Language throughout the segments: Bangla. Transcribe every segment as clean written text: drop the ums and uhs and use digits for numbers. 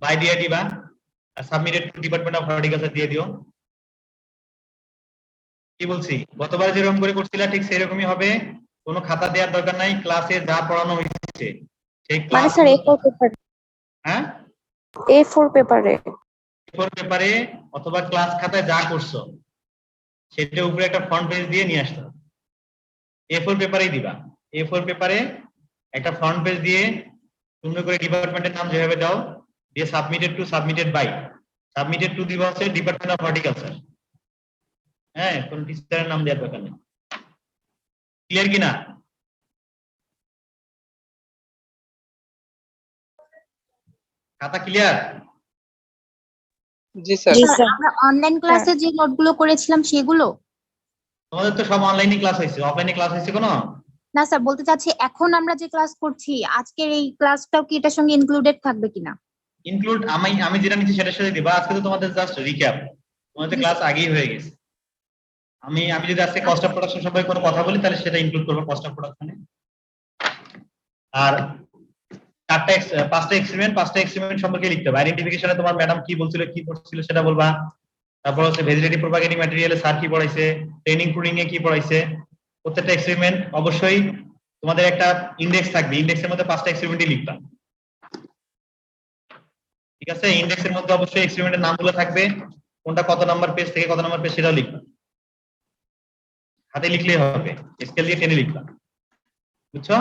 বাই দিয়ে দিবা আর submitted to department of horticulture দিয়ে দিও। কি বলছি, গতবার যেরকম করে করছিলা ঠিক সেরকমই হবে, কোনো খাতা দেওয়ার দরকার নাই, ক্লাসে যা পড়ানো হয়েছে সেই মানে ক্লাস। স্যার A4 পেপার, হ্যাঁ A4 পেপারে, A4 পেপারে অথবা ক্লাস খাতায় যা করছো সেটার উপরে একটা ফ্রন্ট পেজ দিয়ে নিয়ে আসতে হবে। A4 পেপারেই দিবা, A4 পেপারে একটা ফ্রন্ট পেজ দিয়ে সুন্দর করে ডিপার্টমেন্টের নাম যেভাবে দাও দিয়ে সাবমিটেড বাই, সাবমিটেড টু দিবা হচ্ছে ডিপার্টমেন্ট অফ হর্টিকালচার। হ্যাঁ, কোন টিচারের নাম দেওয়ার দরকার নেই। ক্লিয়ার কিনা? খাতা ক্লিয়ার? জি স্যার। আমরা অনলাইন ক্লাসে যে নোটগুলো করেছিলাম সেগুলো? তোমাদের তো সব অনলাইনে ক্লাস হয়েছে, অফলাইনে ক্লাস হয়েছে কোনো? না স্যার, বলতে চাচ্ছি এখন আমরা যে ক্লাস করছি আজকের এই ক্লাসটাও কি এটার সঙ্গে ইনক্লুডেড থাকবে কিনা? ইনক্লুড আমি যেটা নিচ্ছি সেটার সাথে দিবা। আজকে তো তোমাদের জাস্ট রিক্যাপ, তোমাদের ক্লাস আগেই হয়ে গেছে। আমি যদি আজকে কস্ট অফ প্রোডাকশন সম্পর্কে কোনো কথা বলি তাহলে সেটা ইনক্লুড করবো কস্ট অফ প্রোডাকশনে। আর পাঁচটা এক্সপেরিমেন্ট সম্পর্কে লিখতে হবে। আইডেন্টিফিকেশনে তোমার ম্যাডাম কি বলছিল কি করছিল সেটা বলবা। তারপর হচ্ছে ভেজিটেটিভ প্রোপাগেটিং ম্যাটেরিয়ালে স্যার কি পড়াইছে, ট্রেনিং প্রুনিং এ কি পড়াইছে। প্রত্যেকটা এক্সপেরিমেন্ট অবশ্যই তোমাদের একটা ইন্ডেক্স থাকবে, ইন্ডেক্সের মধ্যে 5টা এক্সপেরিমেন্টই লিখবা। ঠিক আছে, ইন্ডেক্সের মধ্যে অবশ্যই এক্সপেরিমেন্টের নামগুলো থাকবে, কোনটা কত নাম্বার পেজ থেকে কত নাম্বার পেজ সেটাও লিখবা। হাতে লিখলেই হবে, স্কেল দিয়ে টেনে লিখবা। বুঝছো?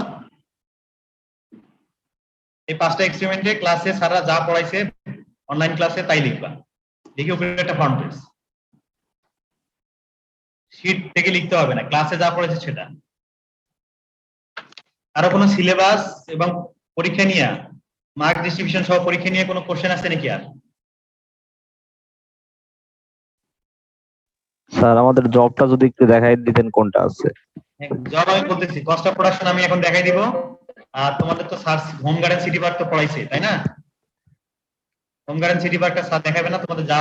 এই 5টা এক্সপেরিমেন্টে ক্লাসে স্যাররা যা পড়াইছে অনলাইন ক্লাসে তাই লিখবা। লিখে উপরে একটা ফ্রন্ট পেজ, শীট থেকে লিখতে হবে না, ক্লাসে যা পড়েছে সেটা। আরো কোনো সিলেবাস এবং পরীক্ষা নিয়ে, মার্ক ডিস্ট্রিবিউশন সহ পরীক্ষা নিয়ে কোনো কোশ্চেন আছে নাকি? আর স্যার আমাদের জবটা যদি একটু দেখাই দিতেন কোনটা আছে। জব আমি বলতেছি, কস্ট অফ প্রোডাকশন আমি এখন দেখাই দিব। আর তোমাদের তো sir home garden city park তো পড়াইছে তাই না? হোম গার্ডেন সিটি পার্কটা স্যার দেখাবে না তোমাদের যা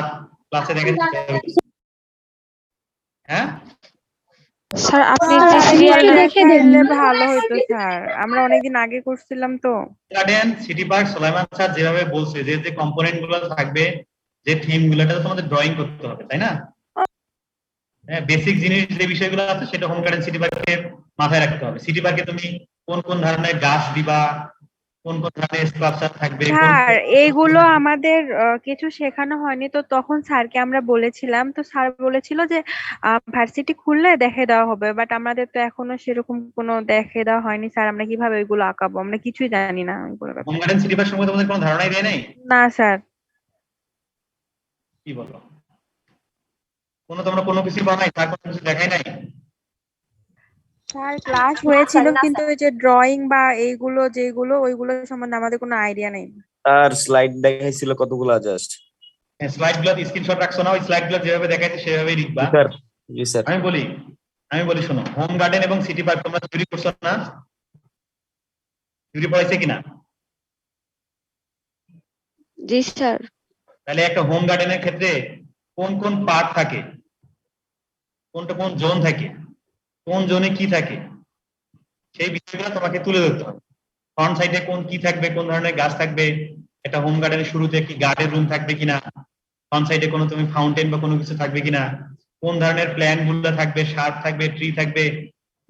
ক্লাসে দেখাইছে? হ্যাঁ স্যার আপনি একটু ক্লিয়ার দেখাইলে ভালো হতো স্যার, আমরা অনেকদিন আগে করছিলাম তো। Garden city park Sulaiman sir যেভাবে বলছে যে যে কম্পোনেন্ট গুলো থাকবে, যে থিম গুলো, এটা তোমাদের ড্রয়িং করতে হবে তাই না? হ্যাঁ, বেসিক জিনিস যে বিষয়গুলো আছে সেটা হোম গার্ডেন সিটি পার্কে মাথায় রাখতে হবে। সিটি পার্কে তুমি কোন কোন ধরনের গাছ দিবা, কোন কোন ধরনের স্ট্রাকচার থাকবে, স্যার এইগুলো আমাদের কিছু শেখানো হয়নি তো, তখন স্যারকে আমরা বলেছিলাম, তো স্যার বলেছিল যে ভার্সিটি খুললে দেখে দেওয়া হবে, বাট আমাদের তো এখনো সেরকম কোনো দেখে দেওয়া হয়নি স্যার। আমরা কিভাবে ওইগুলো আঁকাবো, আমরা কিছুই জানি না ওইগুলো হোম ব্যাপারে। গার্ডেন সিটি পার্ক সম্পর্কে তোমাদের কোনো ধারণাই দেয় নাই? না স্যার। কি বলো, তোমরা কোনো কিছু বানাই তার কোনো কিছু দেখাই নাই? স্যার ক্লাস হয়েছিল কিন্তু ওই যে ড্রয়িং বা এইগুলো যেগুলো ওইগুলো সম্বন্ধে আমাদের কোনো আইডিয়া নেই। আর স্লাইড দেখাইছিল কতগুলো জাস্ট। স্লাইড গুলো স্ক্রিনশট রাখছো না? ওই স্লাইড গুলো যেভাবে দেখাইছে সেভাবেই লিখবা। স্যার জি স্যার। আমি বলি শোনো, হোম গার্ডেন এবং সিটি পার্ক তোমরা থিওরি করছো না? থিওরি পড়াইছে কিনা? জি স্যার। তাহলে একটা হোম গার্ডেনের ক্ষেত্রে কোন কোন পার্ট থাকে, কোনটা কোন জোন থাকে, কোন জোনে কি থাকে, সেই বিষয়গুলো তোমাকে তুলে ধরতে হবে। ফ্রন্ট সাইডে কোন কি থাকবে, কোন ধরনের গাছ থাকবে, একটা হোম গার্ডেনের শুরুতে কি গার্ডেন রুম থাকবে কিনা, ফ্রন্ট সাইডে কোনো তুমি ফাউন্টেন বা কোনো কিছু থাকবে কিনা, কোন ধরনের প্ল্যান গুলো থাকবে, শার্প থাকবে, ট্রি থাকবে,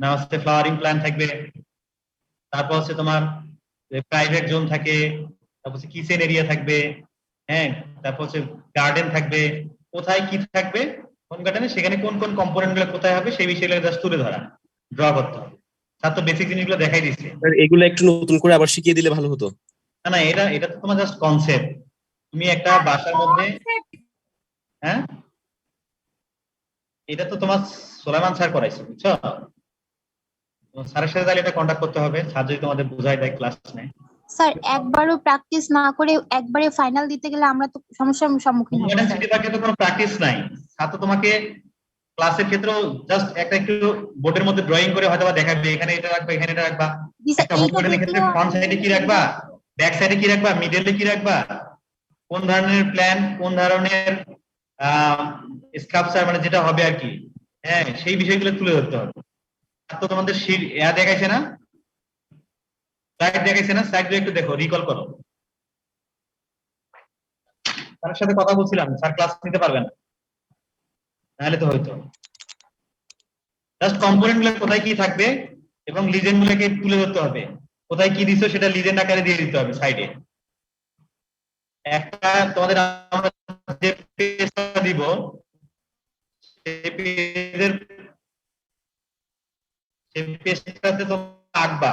না হচ্ছে ফ্লাওয়ারিং প্ল্যান থাকবে। তারপর হচ্ছে তোমার প্রাইভেট জোন থাকে, তারপর হচ্ছে কিচেন এরিয়া থাকবে, হ্যাঁ, তারপর হচ্ছে গার্ডেন থাকবে, কোথায় কি থাকবে হোম গার্ডেনে, সেখানে কোন কোন কম্পোনেন্ট গুলো কোথায় হবে সেই বিষয়গুলো জাস্ট তুলে ধরা, ড্র করতে হবে। তার তো বেসিক জিনিসগুলো দেখাই দিচ্ছে। এগুলো একটু নতুন করে আবার শিখিয়ে দিলে ভালো হতো। না না, এটা তো তোমার জাস্ট কনসেপ্ট। তুমি একটা বাসার মধ্যে, হ্যাঁ, এটা তো তোমার সোলাইমান স্যার করাইছে, বুঝছো? স্যারের সাথে তাহলে এটা কন্টাক্ট করতে হবে, স্যার যদি তোমাদের বোঝায় দেয় ক্লাস নেয়। স্যার একবারও প্র্যাকটিস না করে একবারে ফাইনাল দিতে গেলে আমরা তো সমস্যার সম্মুখীন হব। সিটি পার্কে তো কোনো প্র্যাকটিস নাই, স্যার তো তোমাকে ক্লাসের ক্ষেত্রেও জাস্ট একটা একটু বোর্ডের মধ্যে ড্রয়িং করে হয়তো দেখাবে, এখানে এটা রাখবা, এখানে এটা রাখবা। একটা হোম গার্ডেনের ক্ষেত্রে ফ্রন্ট সাইডে কি রাখবা, ব্যাক সাইডে কি রাখবা, মিডলে কি রাখবা, কোন ধরনের প্ল্যান, কোন ধরনের স্কাল্পচার মানে যেটা হবে আর কি, হ্যাঁ, সেই বিষয়গুলো তুলে ধরতে হবে। তো তোমাদের শীট দেখাইছে না, স্লাইড দেখাইছে না? স্লাইড একটু দেখো, রিকল করো। তার সাথে কথা বলছিলাম, স্যার ক্লাস নিতে পারবেন না, নাহলে তো হয়তো। জাস্ট কম্পোনেন্ট গুলো কোথায় কি থাকবে এবং লিজেন্ড গুলোকে তুলে ধরতে হবে, কোথায় কি দিছো সেটা লিজেন্ড আকারে দিয়ে দিতে হবে সাইডে। একটা তোমাদের আমরা যে পেজটা দিব সেই পেজের পেজটাতে তো আঁকবা,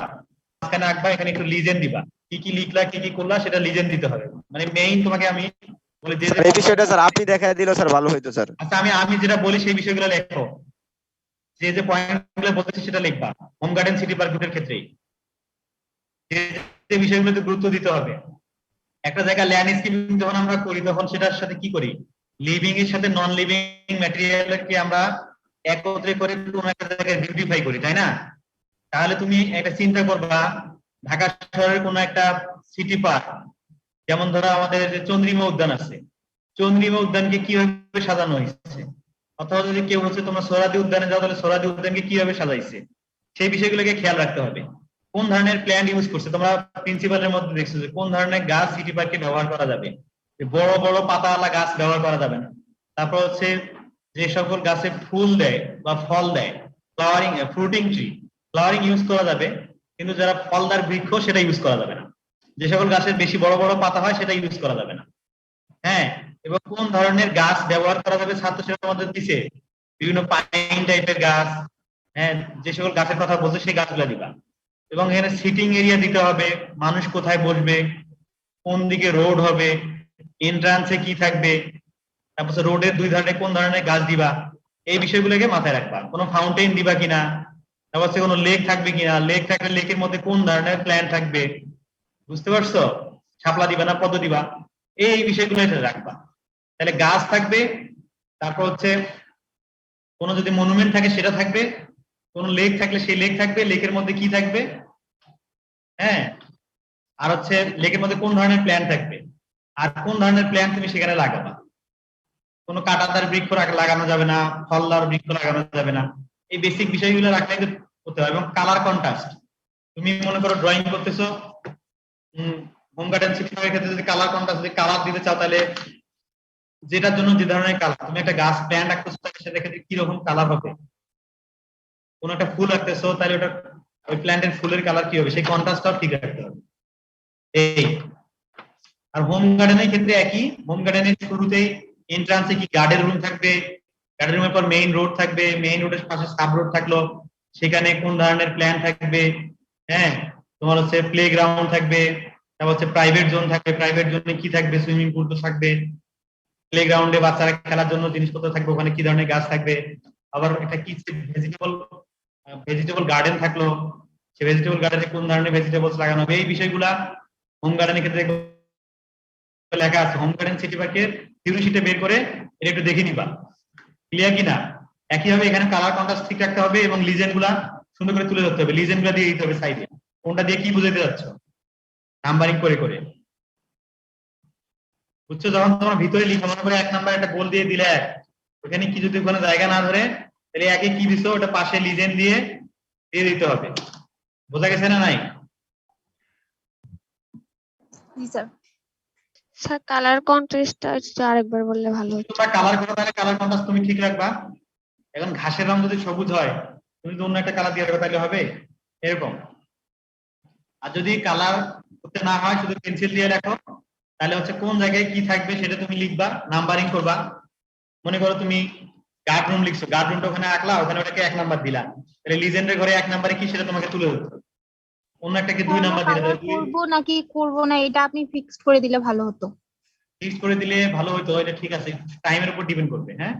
মাঝখানে আঁকবা, এখানে একটু লিজেন্ড দিবা, কি কি লিখলা কি কি করলা সেটা লিজেন্ড দিতে হবে। মানে মেইন তোমাকে আমি বলে যে এই বিষয়টা স্যার আপনি দেখায় দিলে স্যার ভালো হইতো স্যার। আচ্ছা আমি যেটা বলি সেই বিষয়গুলো লেখো, যে যে পয়েন্ট গুলো বলতেছি সেটা লিখবা হোম গার্ডেন সিটি পার্ক গ্রুপের ক্ষেত্রেই, যে বিষয়গুলোতে গুরুত্ব দিতে হবে। একটা জায়গা ল্যান্ডস্কেপিং যখন আমরা করি তখন সেটার সাথে কি করি, লিভিং এর সাথে নন লিভিং ম্যাটেরিয়ালকে আমরা একত্রে করে কোনো একটা জায়গায় বিউটিফাই করি, তাই না? তাহলে তুমি একটা চিন্তা করবা, ঢাকা শহরের কোনো একটা সিটি পার্ক, যেমন ধরো আমাদের যে চন্দ্রিমা উদ্যান আছে, চন্দ্রিমা উদ্যানকে কিভাবে সাজানো হয়েছে, অথবা যদি কেউ হচ্ছে তোমরা সোহরাওয়ার্দী উদ্যানে যাও তাহলে সোহরাওয়ার্দী উদ্যানকে কিভাবে সাজাইছে, সেই বিষয়গুলোকে খেয়াল রাখতে হবে। কোন ধরনের প্ল্যান্ট ইউজ করছে, তোমরা প্রিন্সিপালের মধ্যে দেখছো যে কোন ধরনের গাছ সিটি পার্কে ব্যবহার করা যাবে, বড় বড় পাতাওয়ালা গাছ ব্যবহার করা যাবে না। তারপর হচ্ছে যে সকল গাছে ফুল দেয় বা ফল দেয়, flowering fruiting tree, flowering use করা যাবে, কিন্তু যারা ফলদার বৃক্ষ সেটা ইউজ করা যাবে না। যে সকল গাছের বেশি বড় বড় পাতা হয় সেটা ইউজ করা যাবে না। হ্যাঁ, এবং কোন ধরনের গাছ ব্যবহার করা যাবে ছাত্র সেটার মধ্যে দিছে, বিভিন্ন পাইন টাইপের গাছ, হ্যাঁ যে সকল গাছের কথা বলছে সেই গাছগুলো দিবা। এবং এখানে সিটিং এরিয়া দিতে হবে, মানুষ কোথায় বসবে, কোন দিকে রোড হবে, এন্ট্রান্সে কি থাকবে, তারপর রোডের দুই ধারে কোন ধরনের গাছ দিবা, এই বিষয়গুলোকে মাথায় রাখবা। কোনো ফাউন্টেন দিবা কিনা, তারপর হচ্ছে কোনো লেক থাকবে কিনা, লেক থাকলে লেকের মধ্যে কোন ধরনের প্ল্যান্ট থাকবে, বুঝতে পারছো? শাপলা দিবা না পদ্ম দিবা, এই বিষয়গুলো রাখবা। তাহলে গাছ থাকবে, তারপর হচ্ছে কোনো যদি মনুমেন্ট থাকে সেটা থাকবে, কোন লেক থাকলে সেই লেক থাকবে, লেকের মধ্যে কি থাকবে, হ্যাঁ, আর হচ্ছে লেকের মধ্যে কোন ধরনের প্ল্যান্ট থাকবে, আর কোন ধরনের প্ল্যান্ট তুমি সেখানে লাগাবা। কোনো কাঁটাতার বৃক্ষ লাগানো যাবে না, ফলদার বৃক্ষ লাগানো যাবে না, এই বেসিক বিষয়গুলো রাখলে করতে হবে। এবং কালার কন্ট্রাস্ট, তুমি মনে করো ড্রয়িং করতেছো, হোম গার্ডেন সিস্টেমের ক্ষেত্রে যদি কালার কন্ট্রাস্ট যদি কালার দিতে চাও, তাহলে যেটার জন্য যে ধরনের কালার, তুমি একটা গাছ প্ল্যান্ট রাখতেছো সেটার ক্ষেত্রে কি রকম কালার হবে, কোন একটা ফুল রাখতেছো তাহলে ওটা ওই প্ল্যান্টের ফুলের কালার কি হবে, সেই কন্ট্রাস্টটাও ঠিক রাখতে হবে। এই আর হোম গার্ডেনের ক্ষেত্রে একই, হোম গার্ডেনের শুরুতেই এন্ট্রান্সে কি গার্ডেন রুম থাকবে, গার্ডেন রুমের পর মেইন রোড থাকবে, মেইন রোডের পাশে সাব রোড থাকলো, সেখানে কোন ধরনের প্ল্যান থাকবে, হ্যাঁ তোমার হচ্ছে প্লে গ্রাউন্ড থাকবে, তারপর হচ্ছে প্রাইভেট জোন থাকবে, প্রাইভেট জোনে কি থাকবে, সুইমিং পুল তো থাকবে, প্লে গ্রাউন্ডে বাচ্চারা খেলার জন্য জিনিসপত্র থাকবে, ওখানে কি ধরনের গাছ থাকবে, আবার একটা কি ভেজিটেবল গার্ডেন থাকলো, সেই ভেজিটেবল গার্ডেনে কোন ধরনের ভেজিটেবলস লাগানো হবে, এই বিষয়গুলা হোম গার্ডেনের ক্ষেত্রে লেখা আছে। হোম গার্ডেন সিটি পার্কের থিওরি শিটে বের করে এটা একটু দেখে নিবা, ক্লিয়ার কিনা। একইভাবে এখানে কালার কন্ট্রাস্ট ঠিক রাখতে হবে এবং লিজেন্ড গুলা সুন্দর করে তুলে ধরতে হবে, লিজেন্ড গুলা দিয়ে দিতে হবে সাইডে, কোনটা দিয়ে কি বুঝাইতে যাচ্ছ নাম্বারিং করে করে, বুঝছো? যখন তোমরা ভিতরে লিখো, মনে করে 1 নাম্বার একটা গোল দিয়ে দিলে, ওখানে কি যদি কোনো জায়গা না ধরে তাহলে একে কি দিছো ওটা পাশে লিজেন্ড দিয়ে দিয়ে দিতে হবে। বোঝা গেছে না নাই? জি স্যার। স্যার কালার কন্ট্রাস্টটা একটু আরেকবার বললে ভালো হতো। তোমরা কালার করো তাহলে কালার কন্ট্রাস্ট তুমি ঠিক রাখবা। এখন ঘাসের রং যদি সবুজ হয় তুমি তো অন্য একটা কালার দিয়ে রাখো তাহলে হবে এরকম। আর যদি কালার করতে না হয় শুধু পেন্সিল দিয়ে লেখো, তাহলে হচ্ছে কোন জায়গায় কি থাকবে সেটা তুমি লিখবা, নাম্বারিং করবা। মনে করো তুমি গার্ড রুম লিখছো, গার্ড রুমটা ওখানে আঁকলা, ওখানে ওটাকে 1 নাম্বার দিলা, তাহলে লিজেন্ডের ঘরে 1 নাম্বারে কি সেটা তোমাকে তুলে ধরতে হবে, অন্য একটাকে 2 নাম্বার দিলে কালার করবো নাকি করবো না এটা আপনি ফিক্সড করে দিলে ভালো হতো। ফিক্স করে দিলে ভালো হতো। এটা ঠিক আছে, টাইমের উপর ডিপেন্ড করবে। হ্যাঁ,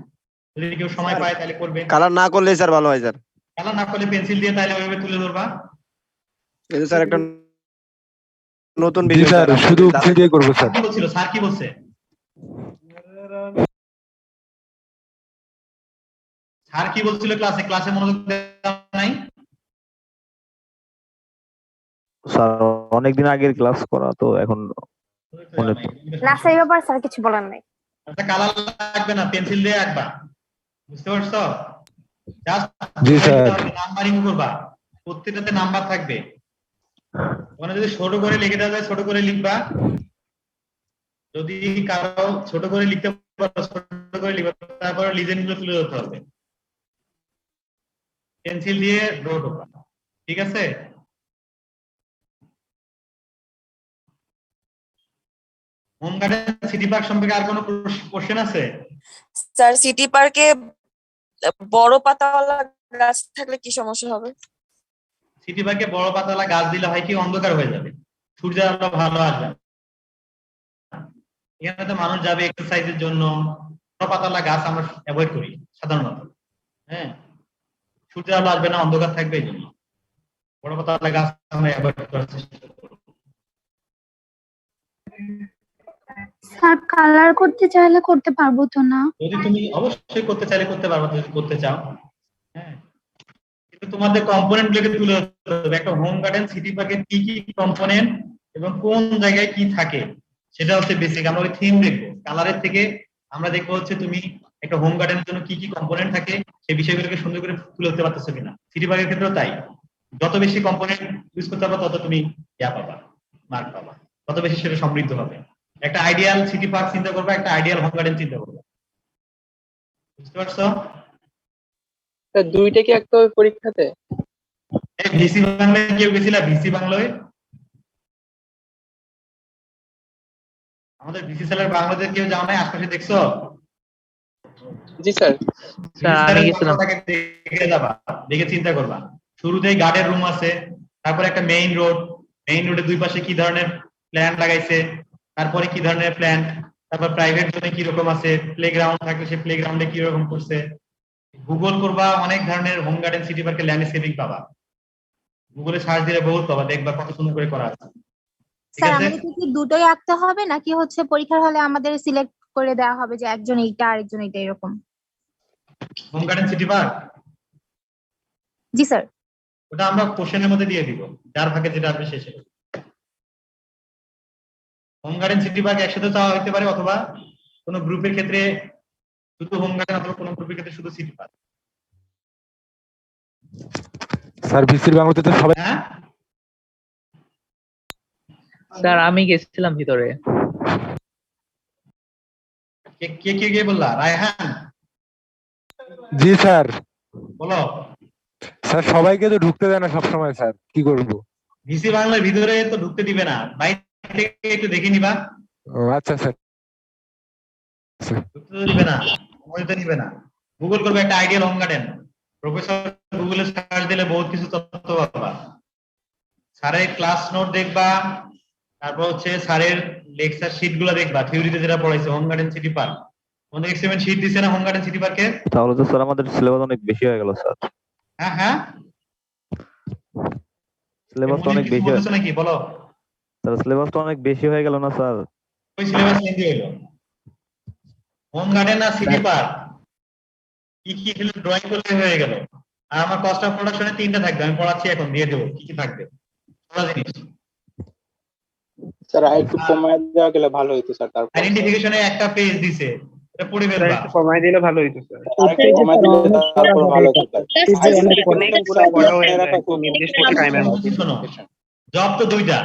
যদি কেউ সময় পায় তাহলে করবে, কালার না করলে স্যার ভালো হয় স্যার। কালার না করলে পেন্সিল দিয়ে তাহলে ওইভাবে তুলে ধরবা। এটা স্যার একটা নতুন জি বিষয় স্যার, শুধু ভিডিও করবো স্যার। কি বলছিল স্যার, কি বলছে স্যার, কি বলছিল ক্লাসে? ক্লাসে মনোযোগ দেওয়া নাই? স্যার অনেকদিন আগের ক্লাস করা তো এখন মনে তো। ক্লাসের ব্যাপারে স্যার কিছু বলার নাই। একটা কালার লাগবে না, পেন্সিল দিয়ে আঁকবা, বুঝতে পারছো? জাস্ট জি স্যার। নাম্বারিং করবা, প্রত্যেকটাতে নাম্বার থাকবে, ওখানে যদি ছোট করে লিখে দেওয়া যায় ছোট করে লিখবা, যদি কারো ছোট করে লিখতে পারো ছোট করে লিখো, তারপরে লিজেন্ড গুলো তুলে ধরতে হবে, পেন্সিল দিয়ে ড্র করবা। ঠিক আছে? হোম গার্ডেন সিটি পার্ক সম্পর্কে আর কোনো কোশ্চেন আছে? স্যার সিটি পার্কে বড় পাতাওয়ালা গাছ থাকলে কি সমস্যা হবে? সিটি পার্কে বড় পাতাওয়ালা গাছ দিলে হয় কি অন্ধকার হয়ে যাবে, সূর্যের আলো ভালো আসবে না। এখানে তো মানুষ যাবে এক্সারসাইজের জন্য, বড় পাতাওয়ালা গাছ আমরা অ্যাভয়েড করি সাধারণত। হ্যাঁ, সূর্যের আলো আসবে না, অন্ধকার থাকবে, এই জন্য বড় পাতাওয়ালা গাছ আমরা অ্যাভয়েড করার চেষ্টা করব। স্যার কালার করতে চাইলে করতে পারবো তো না? যদি তুমি অবশ্যই করতে চাইলে করতে পারবে, যদি করতে চাও। হ্যাঁ, কিন্তু তোমাদের কম্পোনেন্ট গুলোকে তুলে ধরতে হবে। একটা হোম গার্ডেন সিটি পার্কের কি কি কম্পোনেন্ট এবং কোন জায়গায় কি থাকে সেটা হচ্ছে বেসিক। আমরা ওই থিম দেখবো, কালারের থেকে আমরা দেখবো হচ্ছে তুমি একটা হোম গার্ডেনের জন্য কি কি কম্পোনেন্ট থাকে সেই বিষয়গুলোকে সুন্দর করে তুলে ধরতে পারতেছো কিনা। সিটি পার্কের ক্ষেত্রেও তাই, যত বেশি কম্পোনেন্ট ইউজ করতে পারবে তত তুমি পাবা, মার্ক পাবা, তত বেশি সেটা সমৃদ্ধ হবে। একটা আইডিয়াল সিটি পার্ক চিন্তা করবে, একটা আইডিয়াল হোম গার্ডেন চিন্তা করবে। বুঝতে পারছো? দুইটা কি একটা ওই পরীক্ষাতে? ভিসি বাংলায় কেউ গেছিল? ভিসি বাংলায় আমাদের ভিসি স্যারের বাংলাদেশ কেউ যাও নাই? আশপাশে দেখছো? জি স্যার। আমি গেছিলাম। দেখে যাবা, দেখে চিন্তা করবা। শুরুতেই গার্ডের রুম আছে, তারপরে একটা মেইন রোড, মেইন রোডের দুই পাশে কি ধরনের প্ল্যান্ট লাগাইছে, তারপরে কি ধরনের প্ল্যান্ট, তারপর প্রাইভেট জোনে কি রকম আছে, প্লেগ্রাউন্ড থাকলে সেই প্লেগ্রাউন্ডে কি রকম করছে। গুগল করবা, অনেক ধরনের হোম গার্ডেন সিটি পার্কের ল্যান্ডস্কেপিং পাবা, গুগলে সার্চ দিলে বহুত পাবা, দেখবা কত সুন্দর করে করা আছে। ঠিক স্যার আছে? আমাদের কি দুটোই আঁকতে হবে নাকি হচ্ছে পরীক্ষার হলে আমাদের সিলেক্ট করে দেওয়া হবে যে একজন এইটা আরেকজন এইটা এরকম? হোম গার্ডেন সিটি পার্ক জি স্যার। ওটা আমরা কোশ্চেনের মধ্যে দিয়ে দিব, যার ভাগে যেটা আসবে শেষে। হোম গার্ডেন সিটি পার্ক একসাথে চাওয়া হতে পারে, অথবা কোনো গ্রুপের ক্ষেত্রে শুধু হোম গার্ডেন, অথবা কোনো গ্রুপের ক্ষেত্রে শুধু সিটি পার্ক। স্যার ভিসির বাংলাতে তো সবাই হ্যাঁ স্যার আমি গেছিলাম ভিতরে। কে কে কে কে বললা? রায়হান জি স্যার। বলো। স্যার সবাইকে তো ঢুকতে দেয় না সবসময়, স্যার কি করবো? ভিসি বাংলার ভিতরে তো ঢুকতে দিবে না, বাইরে থেকে একটু দেখে নিবা। ও আচ্ছা স্যার। ঢুকতে তো দিবে না, সময় তো নিবে না। গুগল করবে একটা আইডিয়াল হোম গার্ডেন, প্রফেসর গুগলে সার্চ দিলে বহুত কিছু তথ্য পাবা। স্যারের ক্লাস নোট দেখবা, তারপর হচ্ছে স্যারের লেকচার শিট গুলো দেখবা, থিওরিতে যেটা পড়াইছে হোম গার্ডেন সিটি পার্ক। তোমাদের এক্সপেরিমেন্ট শিট দিছে না হোম গার্ডেন সিটি পার্কের? তাহলে তো স্যার আমাদের সিলেবাস অনেক বেশি হয়ে গেল স্যার। হ্যাঁ হ্যাঁ, সিলেবাসটা অনেক বেশি বলছো নাকি? বলো। স্যার সিলেবাসটা অনেক বেশি হয়ে গেল না স্যার? ওই সিলেবাস লেন্দি হইলো। হোম গার্ডেন আর সিটি পার্ক কি কি ড্রয়িং করলে হয়ে গেল। আর আমার কস্ট অফ প্রোডাকশনে 3টা থাকবে, আমি পড়াচ্ছি এখন, দিয়ে দেবো কি কি থাকবে পুরো জিনিস। স্যার একটু কমায় দেওয়া গেলে ভালো হতো স্যার। তারপর আইডেন্টিফিকেশনে একটা পেজ দিছে, এটা পড়ে ফেলবা। কমায় দিলে ভালো হতো স্যার। কমায় দিলে তারপর ভালো হতো স্যার। শোনো, জব তো দুইটা,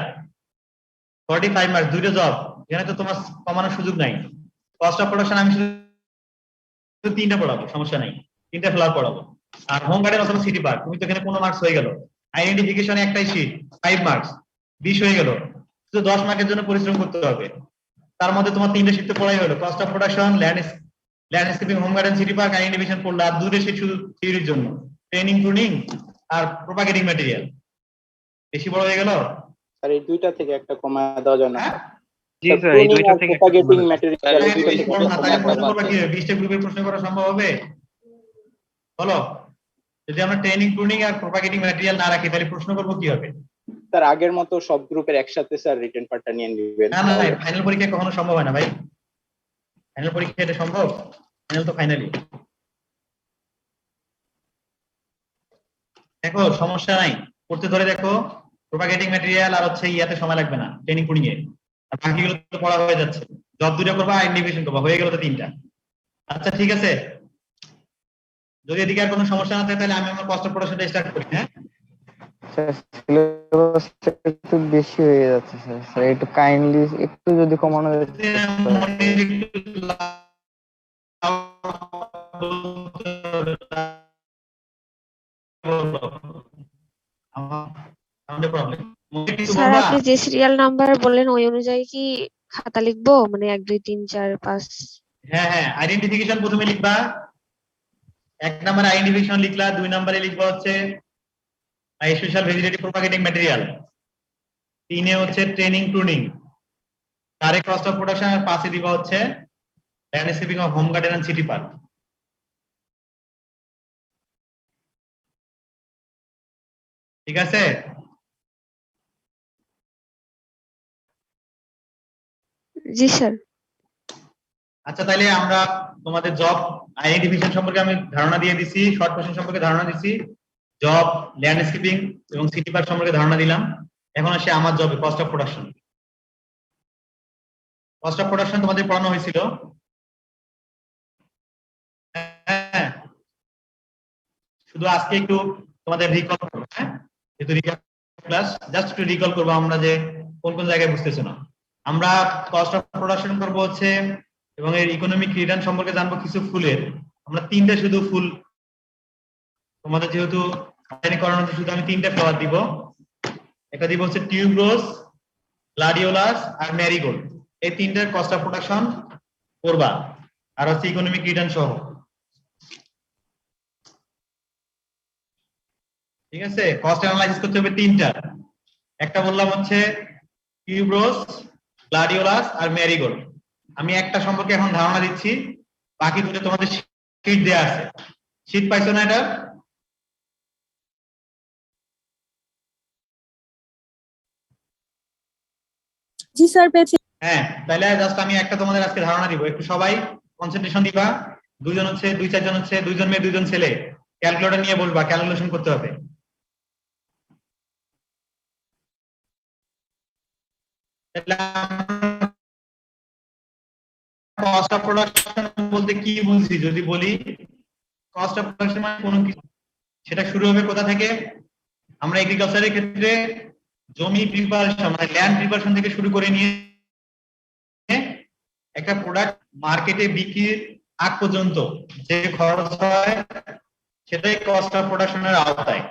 45 মার্কস, দুইটা জব, এখানে তো তোমার কমানোর সুযোগ নাই। কস্ট অফ প্রোডাকশন আমি শুধু 3টা পড়াবো, সমস্যা নাই, 3টা ফ্লাওয়ার পড়াবো। আর হোম গার্ডেন অথবা সিটি পার্ক তুমি তো এখানে 15 মার্কস হয়ে গেল। আইডেন্টিফিকেশনে একটাই শীট, 5 মার্কস, 20 হয়ে গেল। শুধু 10 মার্কের জন্য পরিশ্রম করতে হবে। তার মধ্যে তোমার 3টে শীট তো পড়াই হলো, cost of production, landscaping, home garden city park, identification পড়লে। আর 2টে শীট শুধু থিওরির জন্য, ট্রেনিং, প্রুনিং আর প্রপাগেটিং ম্যাটেরিয়াল। বেশি বড় হয়ে গেল স্যার এই দুইটা থেকে একটা কমায় দেওয়া যায় না? জি স্যার এই দুইটা থেকে প্রপাগেটিং ম্যাটেরিয়াল এই দুইটা থেকে প্রশ্ন করবা কি 20টা গ্রুপে প্রশ্ন করা সম্ভব হবে? বলো। যদি আমরা ট্রেনিং, প্রুনিং আর প্রপাগেটিং ম্যাটেরিয়াল না রাখি তাহলে প্রশ্ন করব কি হবে? স্যার আগের মতো সব গ্রুপের একসাথে স্যার রিটেন পার্টটা নিয়ে নেবেন। না না, ফাইনাল পরীক্ষায় কখনো সম্ভব হয় না ভাই। ফাইনাল পরীক্ষায় এটা সম্ভব? ফাইনাল তো ফাইনালি। দেখো সমস্যা নাই, করতে ধরে দেখো, প্রপাগেটিং ম্যাটেরিয়াল আর হচ্ছে ইয়াতে সময় লাগবে না, ট্রেনিং, প্রুনিং এ। আর বাকিগুলো তো পড়া হয়ে যাচ্ছে। জব 2টা করবা, আইডেন্টিফিকেশন করবা, হয়ে গেল তো 3টা। আচ্ছা ঠিক আছে, যদি এদিকে আর কোনো সমস্যা না থাকে তাহলে আমি আমার কস্ট অফ প্রোডাকশনটা স্টার্ট করি। হ্যাঁ সিলেবাসটা একটু বেশি হয়ে যাচ্ছে স্যার, স্যার একটু কাইন্ডলি একটু যদি কমানো যেত স্যার আপনি যে সিরিয়াল নাম্বার বললেন ওই অনুযায়ী কি খাতা লিখবো, মানে 1 2 3 4 5? হ্যাঁ হ্যাঁ, আইডেন্টিফিকেশন প্রথমে লিখবা, 1 নম্বরে আইডেন্টিফিকেশন লিখলা, 2 নম্বরে লিখবা হচ্ছে স্পেশাল ভেজিটেটিভ প্রপাগেটিং ম্যাটেরিয়াল, 3 হচ্ছে training pruning, 4 cost of production, আর 5 দিবা হচ্ছে landscaping of home garden and city park. ঠিক আছে? জি স্যার। আচ্ছা, তাহলে আমরা তোমাদের জব আইডেন্টিফিকেশন সম্পর্কে আমি ধারণা দিয়ে দিছি, শর্ট কোশ্চেন সম্পর্কে ধারণা দিছি, জব, ল্যান্ডস্কেপিং এবং সিটি পার্ক সম্পর্কে ধারণা দিলাম। এখন আসে আমার জবে, cost of production. Cost of production তোমাদের পড়ানো হয়েছিল। হ্যাঁ, শুধু আজকে একটু তোমাদের রিকল করবো। হ্যাঁ, যেহেতু রিকল ক্লাস, জাস্ট একটু রিকল করবো আমরা যে কোন কোন জায়গায় বুঝতেছো না। আমরা কস্ট অফ প্রোডাকশন করবো হচ্ছে এবং এর ইকোনমিক রিটার্ন সম্পর্কে জানবো কিছু ফুলের। আমরা 3টা শুধু ফুল, তোমাদের যেহেতু করানো শুধু আমি 3টা ফ্লাওয়ার দিব। একটা দিব হচ্ছে টিউবরোজ, গ্লাডিওলাস আর ম্যারিগোল্ড। এই 3টার কস্ট অফ প্রোডাকশন করবা, আর হচ্ছে ইকোনমিক রিটার্ন সহ। ঠিক আছে? কস্ট অ্যানালাইসিস করতে হবে 3টা। একটা বললাম হচ্ছে টিউবরোজ, গ্লাডিওলাস আর ম্যারিগোল্ড। আমি একটা সম্পর্কে এখন ধারণা দিচ্ছি, বাকি দুটো তোমাদের শীট দেয়া আছে। শীট পাইছো না এটা? জি স্যার পেয়েছি। হ্যাঁ, তাহলে জাস্ট আমি একটা তোমাদের আজকে ধারণা দিব, একটু সবাই কনসেন্ট্রেশন দিবা। 2 জন হচ্ছে 2 4 জন হচ্ছে 2 জন মেয়ে 2 জন ছেলে ক্যালকুলেটর নিয়ে বসবা, ক্যালকুলেশন করতে হবে। কস্ট অফ প্রোডাকশন বলতে কি বুঝি যদি বলি, কস্ট অফ প্রোডাকশন মানে কোনো কিছু, সেটা শুরু হবে কোথা থেকে? আমরা এগ্রিকালচারের ক্ষেত্রে জমি প্রিপারেশন মানে ল্যান্ড প্রিপারেশন থেকে শুরু করে নিয়ে একটা প্রোডাক্ট মার্কেটে বিক্রির আগ পর্যন্ত যে খরচ হয় সেটাই কস্ট অফ প্রোডাকশনের আওতায়,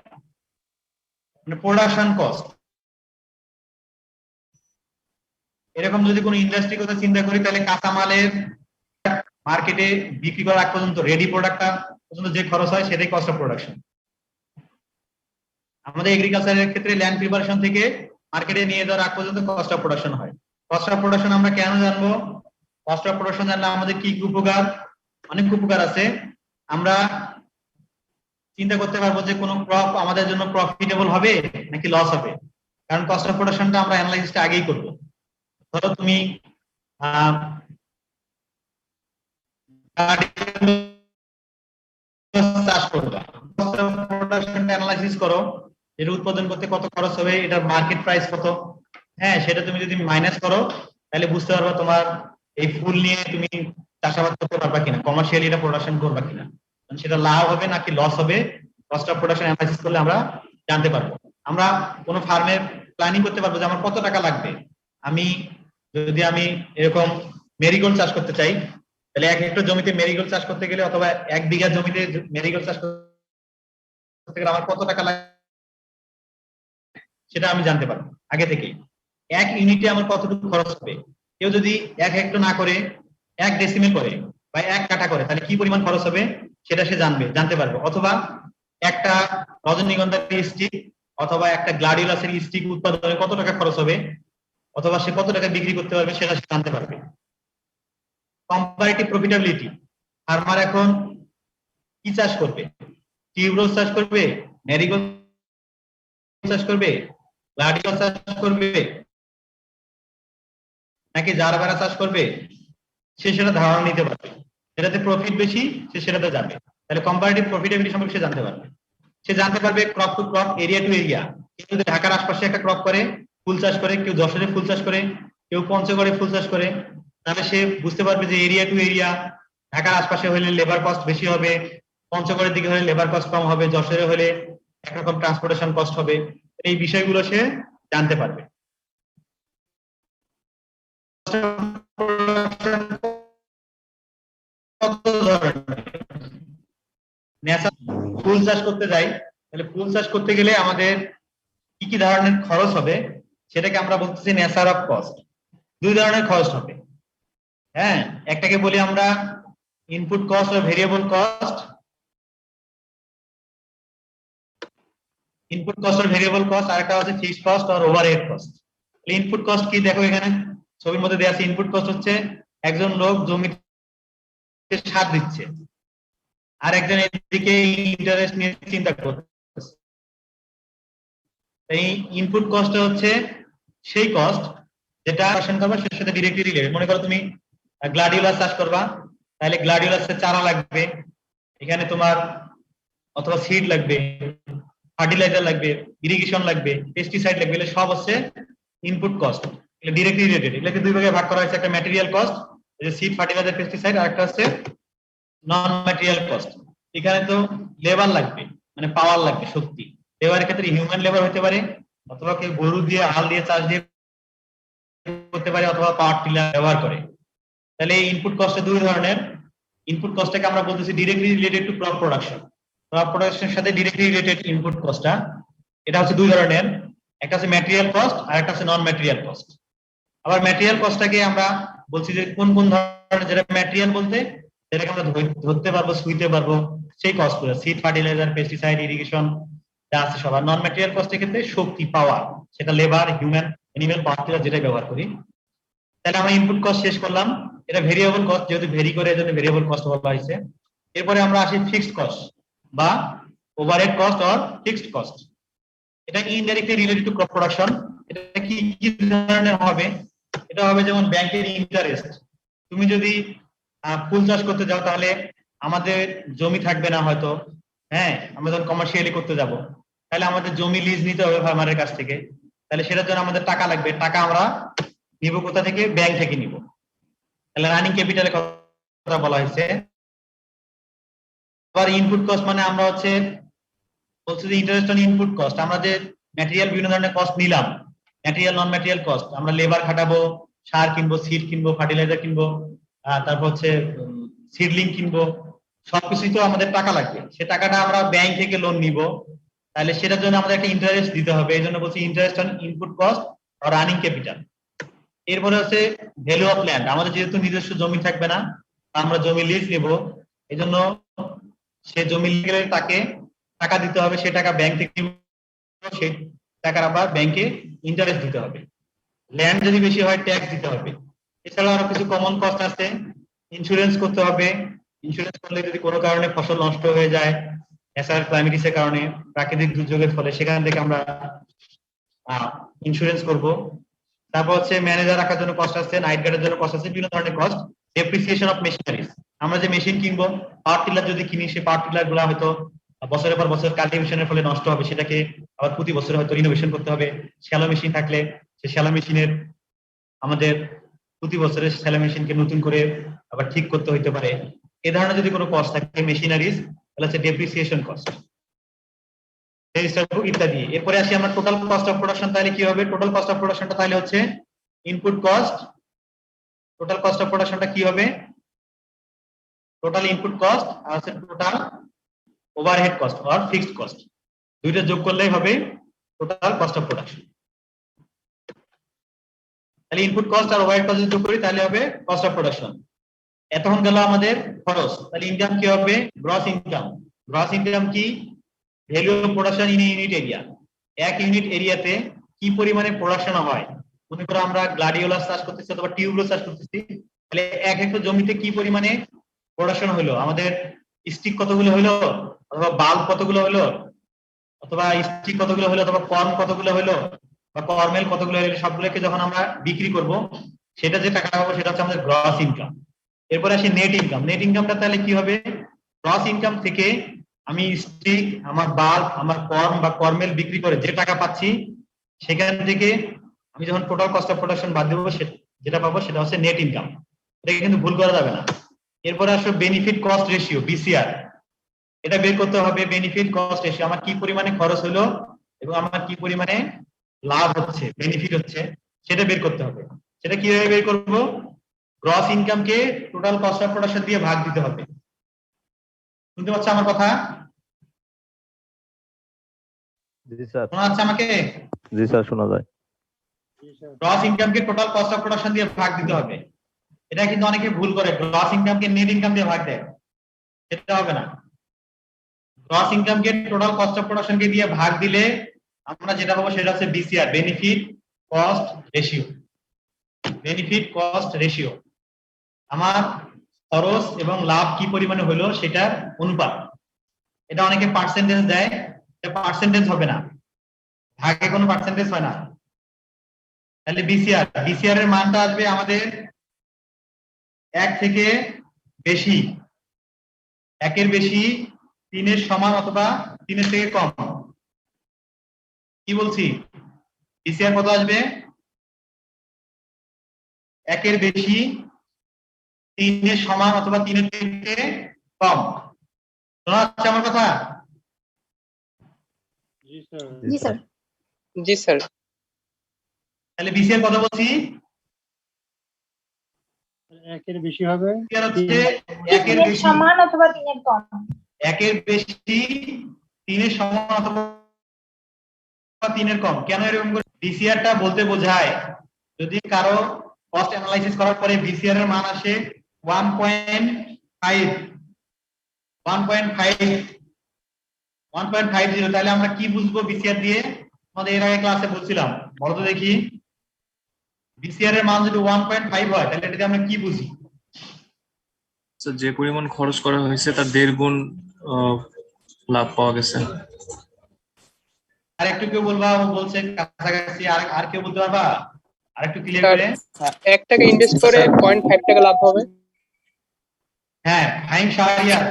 মানে প্রোডাকশন কস্ট। এরকম যদি কোনো ইন্ডাস্ট্রির কথা চিন্তা করি, তাহলে কাঁচামালের মার্কেটে বিক্রি করার আগ পর্যন্ত রেডি প্রোডাক্টটা পর্যন্ত যে খরচ হয় সেটাই কস্ট অফ প্রোডাকশন। আমাদের এগ্রিকালচারের ক্ষেত্রে ল্যান্ড প্রিপারেশন থেকে মার্কেটে নিয়ে যাওয়ার আগ পর্যন্ত কস্ট অফ প্রোডাকশন হয়। কস্ট অফ প্রোডাকশন আমরা কেন জানবো? কস্ট অফ প্রোডাকশন জানলে আমাদের কি উপকার? অনেক উপকার আছে। আমরা চিন্তা করতে পারবো যে কোনো ক্রপ আমাদের জন্য প্রফিটেবল হবে নাকি লস হবে, কারণ কস্ট অফ প্রোডাকশনটা আমরা অ্যানালাইসিসটা আগেই করব। ধরো তুমি চাষ করবা, কস্ট অফ প্রোডাকশনটা অ্যানালাইসিস করো, এর উৎপাদন করতে কত খরচ হবে, এটার মার্কেট প্রাইস কত। হ্যাঁ, সেটা তুমি যদি মাইনাস করো তাহলে বুঝতে পারবা তোমার এই ফুল নিয়ে তুমি চাষাবাদ করতে পারবা কিনা, কমার্শিয়ালি এটা প্রোডাকশন করবা কিনা, সেটা লাভ হবে নাকি লস হবে। কস্ট অফ প্রোডাকশন অ্যানালাইসিস করলে আমরা জানতে পারবো। আমরা কোনো ফার্মের প্ল্যানিং করতে পারবো যে আমার কত টাকা লাগবে। যদি আমি এরকম মেরিগোল্ড চাষ করতে চাই, তাহলে 1 হেক্টর জমিতে মেরিগোল্ড চাষ করতে গেলে অথবা 1 বিঘা জমিতে মেরিগোল্ড চাষ করতে গেলে আমার কত টাকা লাগবে সেটা আমি জানতে পারবো আগে থেকেই। 1 ইউনিটে আমার কতটুকু খরচ হবে। কেউ যদি 1 হেক্টর না করে 1 ডেসিমেল করে বা 1 কাঠা করে, তাহলে কি পরিমাণ খরচ হবে সেটা সে জানতে পারবে। অথবা একটা রজনীগন্ধার স্টিক অথবা একটা গ্লাডিওলাসের স্টিক উৎপাদনে কত টাকা খরচ হবে, অথবা সে কত টাকা বিক্রি করতে পারবে সেটা সে জানতে পারবে। কম্পারেটিভ প্রফিটেবিলিটি, ফার্মার এখন কি চাষ করবে? টিউবরোজ চাষ করবে, ম্যারিগোল্ড চাষ করবে, গ্লাডিওলাস চাষ করবে নাকি জারবারা চাষ করবে, সে সেটা ধারণা নিতে পারবে। যেটাতে প্রফিট বেশি সে সেটাতে যাবে। তাহলে কম্পারেটিভ প্রফিটেবিলিটি সম্পর্কে সে জানতে পারবে। সে জানতে পারবে crop to crop, area to area. কেউ যদি ঢাকার আশপাশে একটা ক্রপ করে, ফুল চাষ করে, কেউ যশোরে ফুল চাষ করে, কেউ পঞ্চগড়ে ফুল চাষ করে, তাহলে সে বুঝতে পারবে যে এরিয়া টু এরিয়া ঢাকার আশপাশে হলে লেবার কস্ট বেশি হবে, পঞ্চগড়ের দিকে হলে লেবার কস্ট কম হবে, যশোরে হলে একরকম ট্রান্সপোর্টেশন কস্ট হবে। এই বিষয়গুলো সে জানতে পারবে। ফুল চাষ করতে যাই, তাহলে ফুল চাষ করতে গেলে আমাদের কি কি ধরনের খরচ হবে সেটাকে আমরা বলতেছি নেচার অফ কস্ট। দুই ধরনের খরচ হবে। হ্যাঁ, একটাকে বলি আমরা ইনপুট কস্ট ও ভেরিয়েবল কস্ট। ইনপুট কস্ট আর ভেরিয়েবল কস্ট, আর একটা হচ্ছে ফিক্সড কস্ট আর ওভারহেড কস্ট। ইনপুট কস্ট কি দেখো এখানে ছবির মধ্যে দেওয়া আছে। ইনপুট কস্ট হচ্ছে একজন লোক জমিতে সার দিচ্ছে, আর একজন এদিকে ইন্টারেস্ট নিয়ে চিন্তা করতেছে। এই ইনপুট কস্ট হচ্ছে সেই কস্ট যেটা পার্সেন্ট করবা সেটার সাথে ডিরেক্টলি রিলেটেড। মনে করো তুমি গ্লাডিওলাস চাষ করবা, তাহলে গ্লাডিওলাসের চারা লাগবে, এখানে তোমার অথবা সিড লাগবে, ফার্টিলাইজার লাগবে, ইরিগেশন লাগবে, পেস্টিসাইড লাগবে, এগুলো সব হচ্ছে ইনপুট কস্ট, এগুলো ডিরেক্টলি রিলেটেড। এগুলোকে দুই ভাগে ভাগ করা হয়েছে, একটা ম্যাটেরিয়াল কস্ট, যে সিড, ফার্টিলাইজার, পেস্টিসাইড, আর একটা হচ্ছে নন ম্যাটেরিয়াল কস্ট। এখানে তো লেবার লাগবে, মানে পাওয়ার লাগবে, শক্তি। লেবারের ক্ষেত্রে হিউম্যান লেবার হতে পারে, অথবা কেউ গরু দিয়ে, হাল দিয়ে, চাষ দিয়ে করতে পারে, অথবা পাওয়ার টিলার ব্যবহার করে। তাহলে এই ইনপুট কস্টে দুই ধরনের। ইনপুট কস্টটাকে আমরা বলতেছি directly related to crop production. Crop প্রোডাকশনের সাথে ডিরেক্টলি রিলেটেড ইনপুট কস্টটা, এটা হচ্ছে দুই ধরনের। একটা হচ্ছে ম্যাটেরিয়াল কস্ট আর একটা হচ্ছে নন ম্যাটেরিয়াল কস্ট। আবার ম্যাটেরিয়াল কস্টটাকে আমরা বলছি যে কোন কোন ধরনের, যেটা ম্যাটেরিয়াল বলতে যেটাকে আমরা ধরতে পারবো, ছুঁইতে পারবো, সেই কস্টগুলো, সিড, ফার্টিলাইজার, পেস্টিসাইড, ইরিগেশন যা আছে সব। আর নন ম্যাটেরিয়াল কস্টের ক্ষেত্রে শক্তি, পাওয়ার, সেটা labour, human, animal, power tiller যেটাই ব্যবহার করি। তাহলে আমরা ইনপুট কস্ট শেষ করলাম। এটা ভেরিয়েবল কস্ট, যেহেতু ভেরি করে এজন্য ভেরিয়েবল কস্ট বলা হয়েছে। এরপরে আমরা আসি ফিক্সড কস্ট বা overhead cost or fixed cost. এটা indirectly related to crop production. এটা কি কি ধরনের হবে? এটা হবে যেমন ব্যাংকের ইন্টারেস্ট। তুমি যদি ফুল চাষ করতে যাও, তাহলে আমাদের জমি থাকবে না হয়তো। হ্যাঁ, আমরা যখন কমার্শিয়ালি করতে যাব, তাহলে আমাদের জমি লিজ নিতে হবে ফার্মারের কাছ থেকে। তাহলে সেটার জন্য আমাদের টাকা লাগবে। টাকা আমরা নিব কোথা থেকে? ব্যাংক থেকে নিব। তাহলে রানিং ক্যাপিটালের কথা বলা হয়েছে। আবার ইনপুট কস্ট মানে আমরা হচ্ছে বলছি যে ইন্টারেস্ট অন ইনপুট কস্ট। আমরা যে ম্যাটেরিয়াল বিভিন্ন ধরনের কস্ট নিলাম, ম্যাটেরিয়াল, নন ম্যাটেরিয়াল কস্ট, আমরা লেবার খাটাবো, সার কিনবো, সিড কিনবো, ফার্টিলাইজার কিনবো, তারপর হচ্ছে সিডলিং কিনবো, সবকিছুই তো আমাদের টাকা লাগবে। সে টাকাটা আমরা ব্যাংক থেকে লোন নিব, তাহলে সেটার জন্য আমাদের একটা ইন্টারেস্ট দিতে হবে। এই জন্য বলছি ইন্টারেস্ট অন ইনপুট কস্ট আর রানিং ক্যাপিটাল। এরপরে হচ্ছে ভ্যালু অফ ল্যান্ড। আমাদের যেহেতু নিজস্ব জমি থাকবে না, আমরা জমি লিজ নেব, এই জন্য সে জমি লিজে তাকে টাকা দিতে হবে। সে টাকা ব্যাংক থেকে, সেই টাকার আবার ব্যাংকে ইন্টারেস্ট দিতে হবে। ল্যান্ড যদি বেশি হয় ট্যাক্স দিতে হবে। এছাড়াও আরো কিছু কমন কস্ট আছে। ইন্স্যুরেন্স করতে হবে। ইন্স্যুরেন্স করলে যদি কোনো কারণে ফসল নষ্ট হয়ে যায়, ন্যাচারাল ক্লাইমেটিসের কারণে, প্রাকৃতিক দুর্যোগের ফলে, সেখান থেকে আমরা ইন্স্যুরেন্স করব। তারপর হচ্ছে ম্যানেজার রাখার জন্য কস্ট আছে, নাইট গার্ডের জন্য কস্ট আছে, বিভিন্ন ধরনের কস্ট। Depreciation of machineries. আমরা যে মেশিন কিনবো, পাওয়ার টিলার যদি কিনি, সেই পাওয়ার টিলার গুলা হয়তো বছরের পর বছর কাল্টিভেশনের ফলে নষ্ট হবে, সেটাকে আবার প্রতি বছর হয়তো রিনোভেশন করতে হবে। শ্যালো মেশিন থাকলে সেই শ্যালো মেশিনের আমাদের প্রতি বছরের শ্যালো মেশিনকে নতুন করে আবার ঠিক করতে হইতে পারে। এই ধরনের যদি কোনো কস্ট থাকে মেশিনারিজ, তাহলে হচ্ছে ডেপ্রিসিয়েশন কস্ট, ইত্যাদি। এরপরে আসি আমরা টোটাল কস্ট অফ প্রোডাকশন। তাহলে কি হবে? টোটাল কস্ট অফ প্রোডাকশনটা তাহলে হচ্ছে input cost. Total cost of প্রোডাকশনটা কি হবে? টোটাল ইনপুট কস্ট আর হচ্ছে টোটাল ওভারহেড কস্ট আর ফিক্সড কস্ট, দুইটা যোগ করলেই হবে টোটাল কস্ট অফ প্রোডাকশন। তাহলে ইনপুট কস্ট আর ওভারহেড কস্ট যোগ করি, তাহলে হবে কস্ট অফ প্রোডাকশন। এতক্ষণ গেল আমাদের খরচ। তাহলে ইনকাম কি হবে? Gross income. গ্রস ইনকাম কি? Value of production in unit area. এক ইউনিট এরিয়াতে কি পরিমাণে প্রোডাকশন হয়। মনে করো আমরা গ্লাডিওলাস চাষ করতেছি অথবা টিউবরোজ চাষ করতেছি, তাহলে এক হেক্টর জমিতে কি পরিমাণে প্রোডাকশন হলো, আমাদের স্টিক কতগুলো হলো, অথবা বাল্ব কতগুলো হলো, অথবা স্টিক কতগুলো হলো, অথবা কর্ম কতগুলো হলো, বা কর্মেল কতগুলো হলো, সবগুলোকে যখন আমরা বিক্রি করব, সেটা যে টাকা পাবো সেটা হচ্ছে আমাদের গ্রস ইনকাম। এরপরে আসি নেট ইনকাম। নেট ইনকামটা তাহলে কি হবে? গ্রস ইনকাম থেকে আমি স্টিক, আমার বাল্ব, আমার কর্ম বা কর্মেল বিক্রি করে যে টাকা পাচ্ছি, সেখান থেকে আমি যখন টোটাল কস্ট অফ প্রোডাকশন বাদ দেবো, যেটা পাবো সেটা হচ্ছে নেট ইনকাম। এটাকে কিন্তু ভুল করা যাবে না। এরপরে আসবে বেনিফিট কস্ট রেশিও, বিসিআর। এটা বের করতে হবে। বেনিফিট কস্ট রেশিও, আমার কি পরিমাণে খরচ হলো এবং আমার কি পরিমাণে লাভ হচ্ছে, বেনিফিট হচ্ছে, সেটা বের করতে হবে। সেটা কিভাবে বের করব? গ্রস ইনকামকে টোটাল কস্ট অফ প্রোডাকশন দিয়ে ভাগ দিতে হবে। শুনতে পাচ্ছ আমার কথা? জি স্যার। শোনা যাচ্ছে আমাকে? জি স্যার, শোনা যায়। গ্রস ইনকামকে টোটাল কস্ট অফ প্রোডাকশন দিয়ে ভাগ দিতে হবে। এটা কিন্তু অনেকে ভুল করে, গ্রস ইনকামকে নেট ইনকাম দিয়ে ভাগ দেয়। সেটা হবে না। গ্রস ইনকামকে টোটাল কস্ট অফ প্রোডাকশনকে দিয়ে ভাগ দিলে আমরা যেটা পাবো সেটা হচ্ছে VCR, benefit cost ratio. Benefit cost ratio আমার খরচ এবং লাভ কি পরিমাণে হলো সেটার অনুপাত। এটা অনেকে পার্সেন্টেজ দেয়, এটা পার্সেন্টেজ হবে না, ভাগে কোনো পার্সেন্টেজ হয় না। তাহলে বিসিআর এর মানটা আসবে আমাদের 1 থেকে বেশি, 1 এর বেশি, 3 এর সমান অথবা 3 এর থেকে কম। কি বলছি? বিসিআর কত আসবে? 1 এর বেশি, 3 এর সমান অথবা 3 এর থেকে কম। শোনা যাচ্ছে আমার কথা? জি স্যার। জি স্যার। তাহলে বিসিআর কত বলছি? 1 এর বেশি হবে, 1 এর বেশি সমান অথবা 3 এর কম। 1 এর বেশি, 3 এর সমান অথবা 3 এর কম। কেন এরকম করে? বিসিআরটা বলতে বোঝায় যদি কারো কস্ট অ্যানালাইসিস করার পরে বিসিআর এর মান আসে 1.50, তাহলে আমরা কি বুঝবো বিসিআর দিয়ে? আমাদের এর আগে ক্লাসে বলছিলাম, বলো তো দেখি। বিসিআর এর মান যদি 1.5 হয় তাহলে এটাতে আমরা কি বুঝি? যে পরিমাণ খরচ করা হয়েছে তার 1.5 গুণ লাভ পাওয়া গেছে। আর একটু কেউ বলবা? বলছে কাছাকাছি। আর কেউ বলতে পারবা? আর একটু ক্লিয়ার করে। 1 টাকা ইনভেস্ট করে 0.5 টাকা লাভ হবে। হ্যাঁ, ফাইন শাহরিয়ার।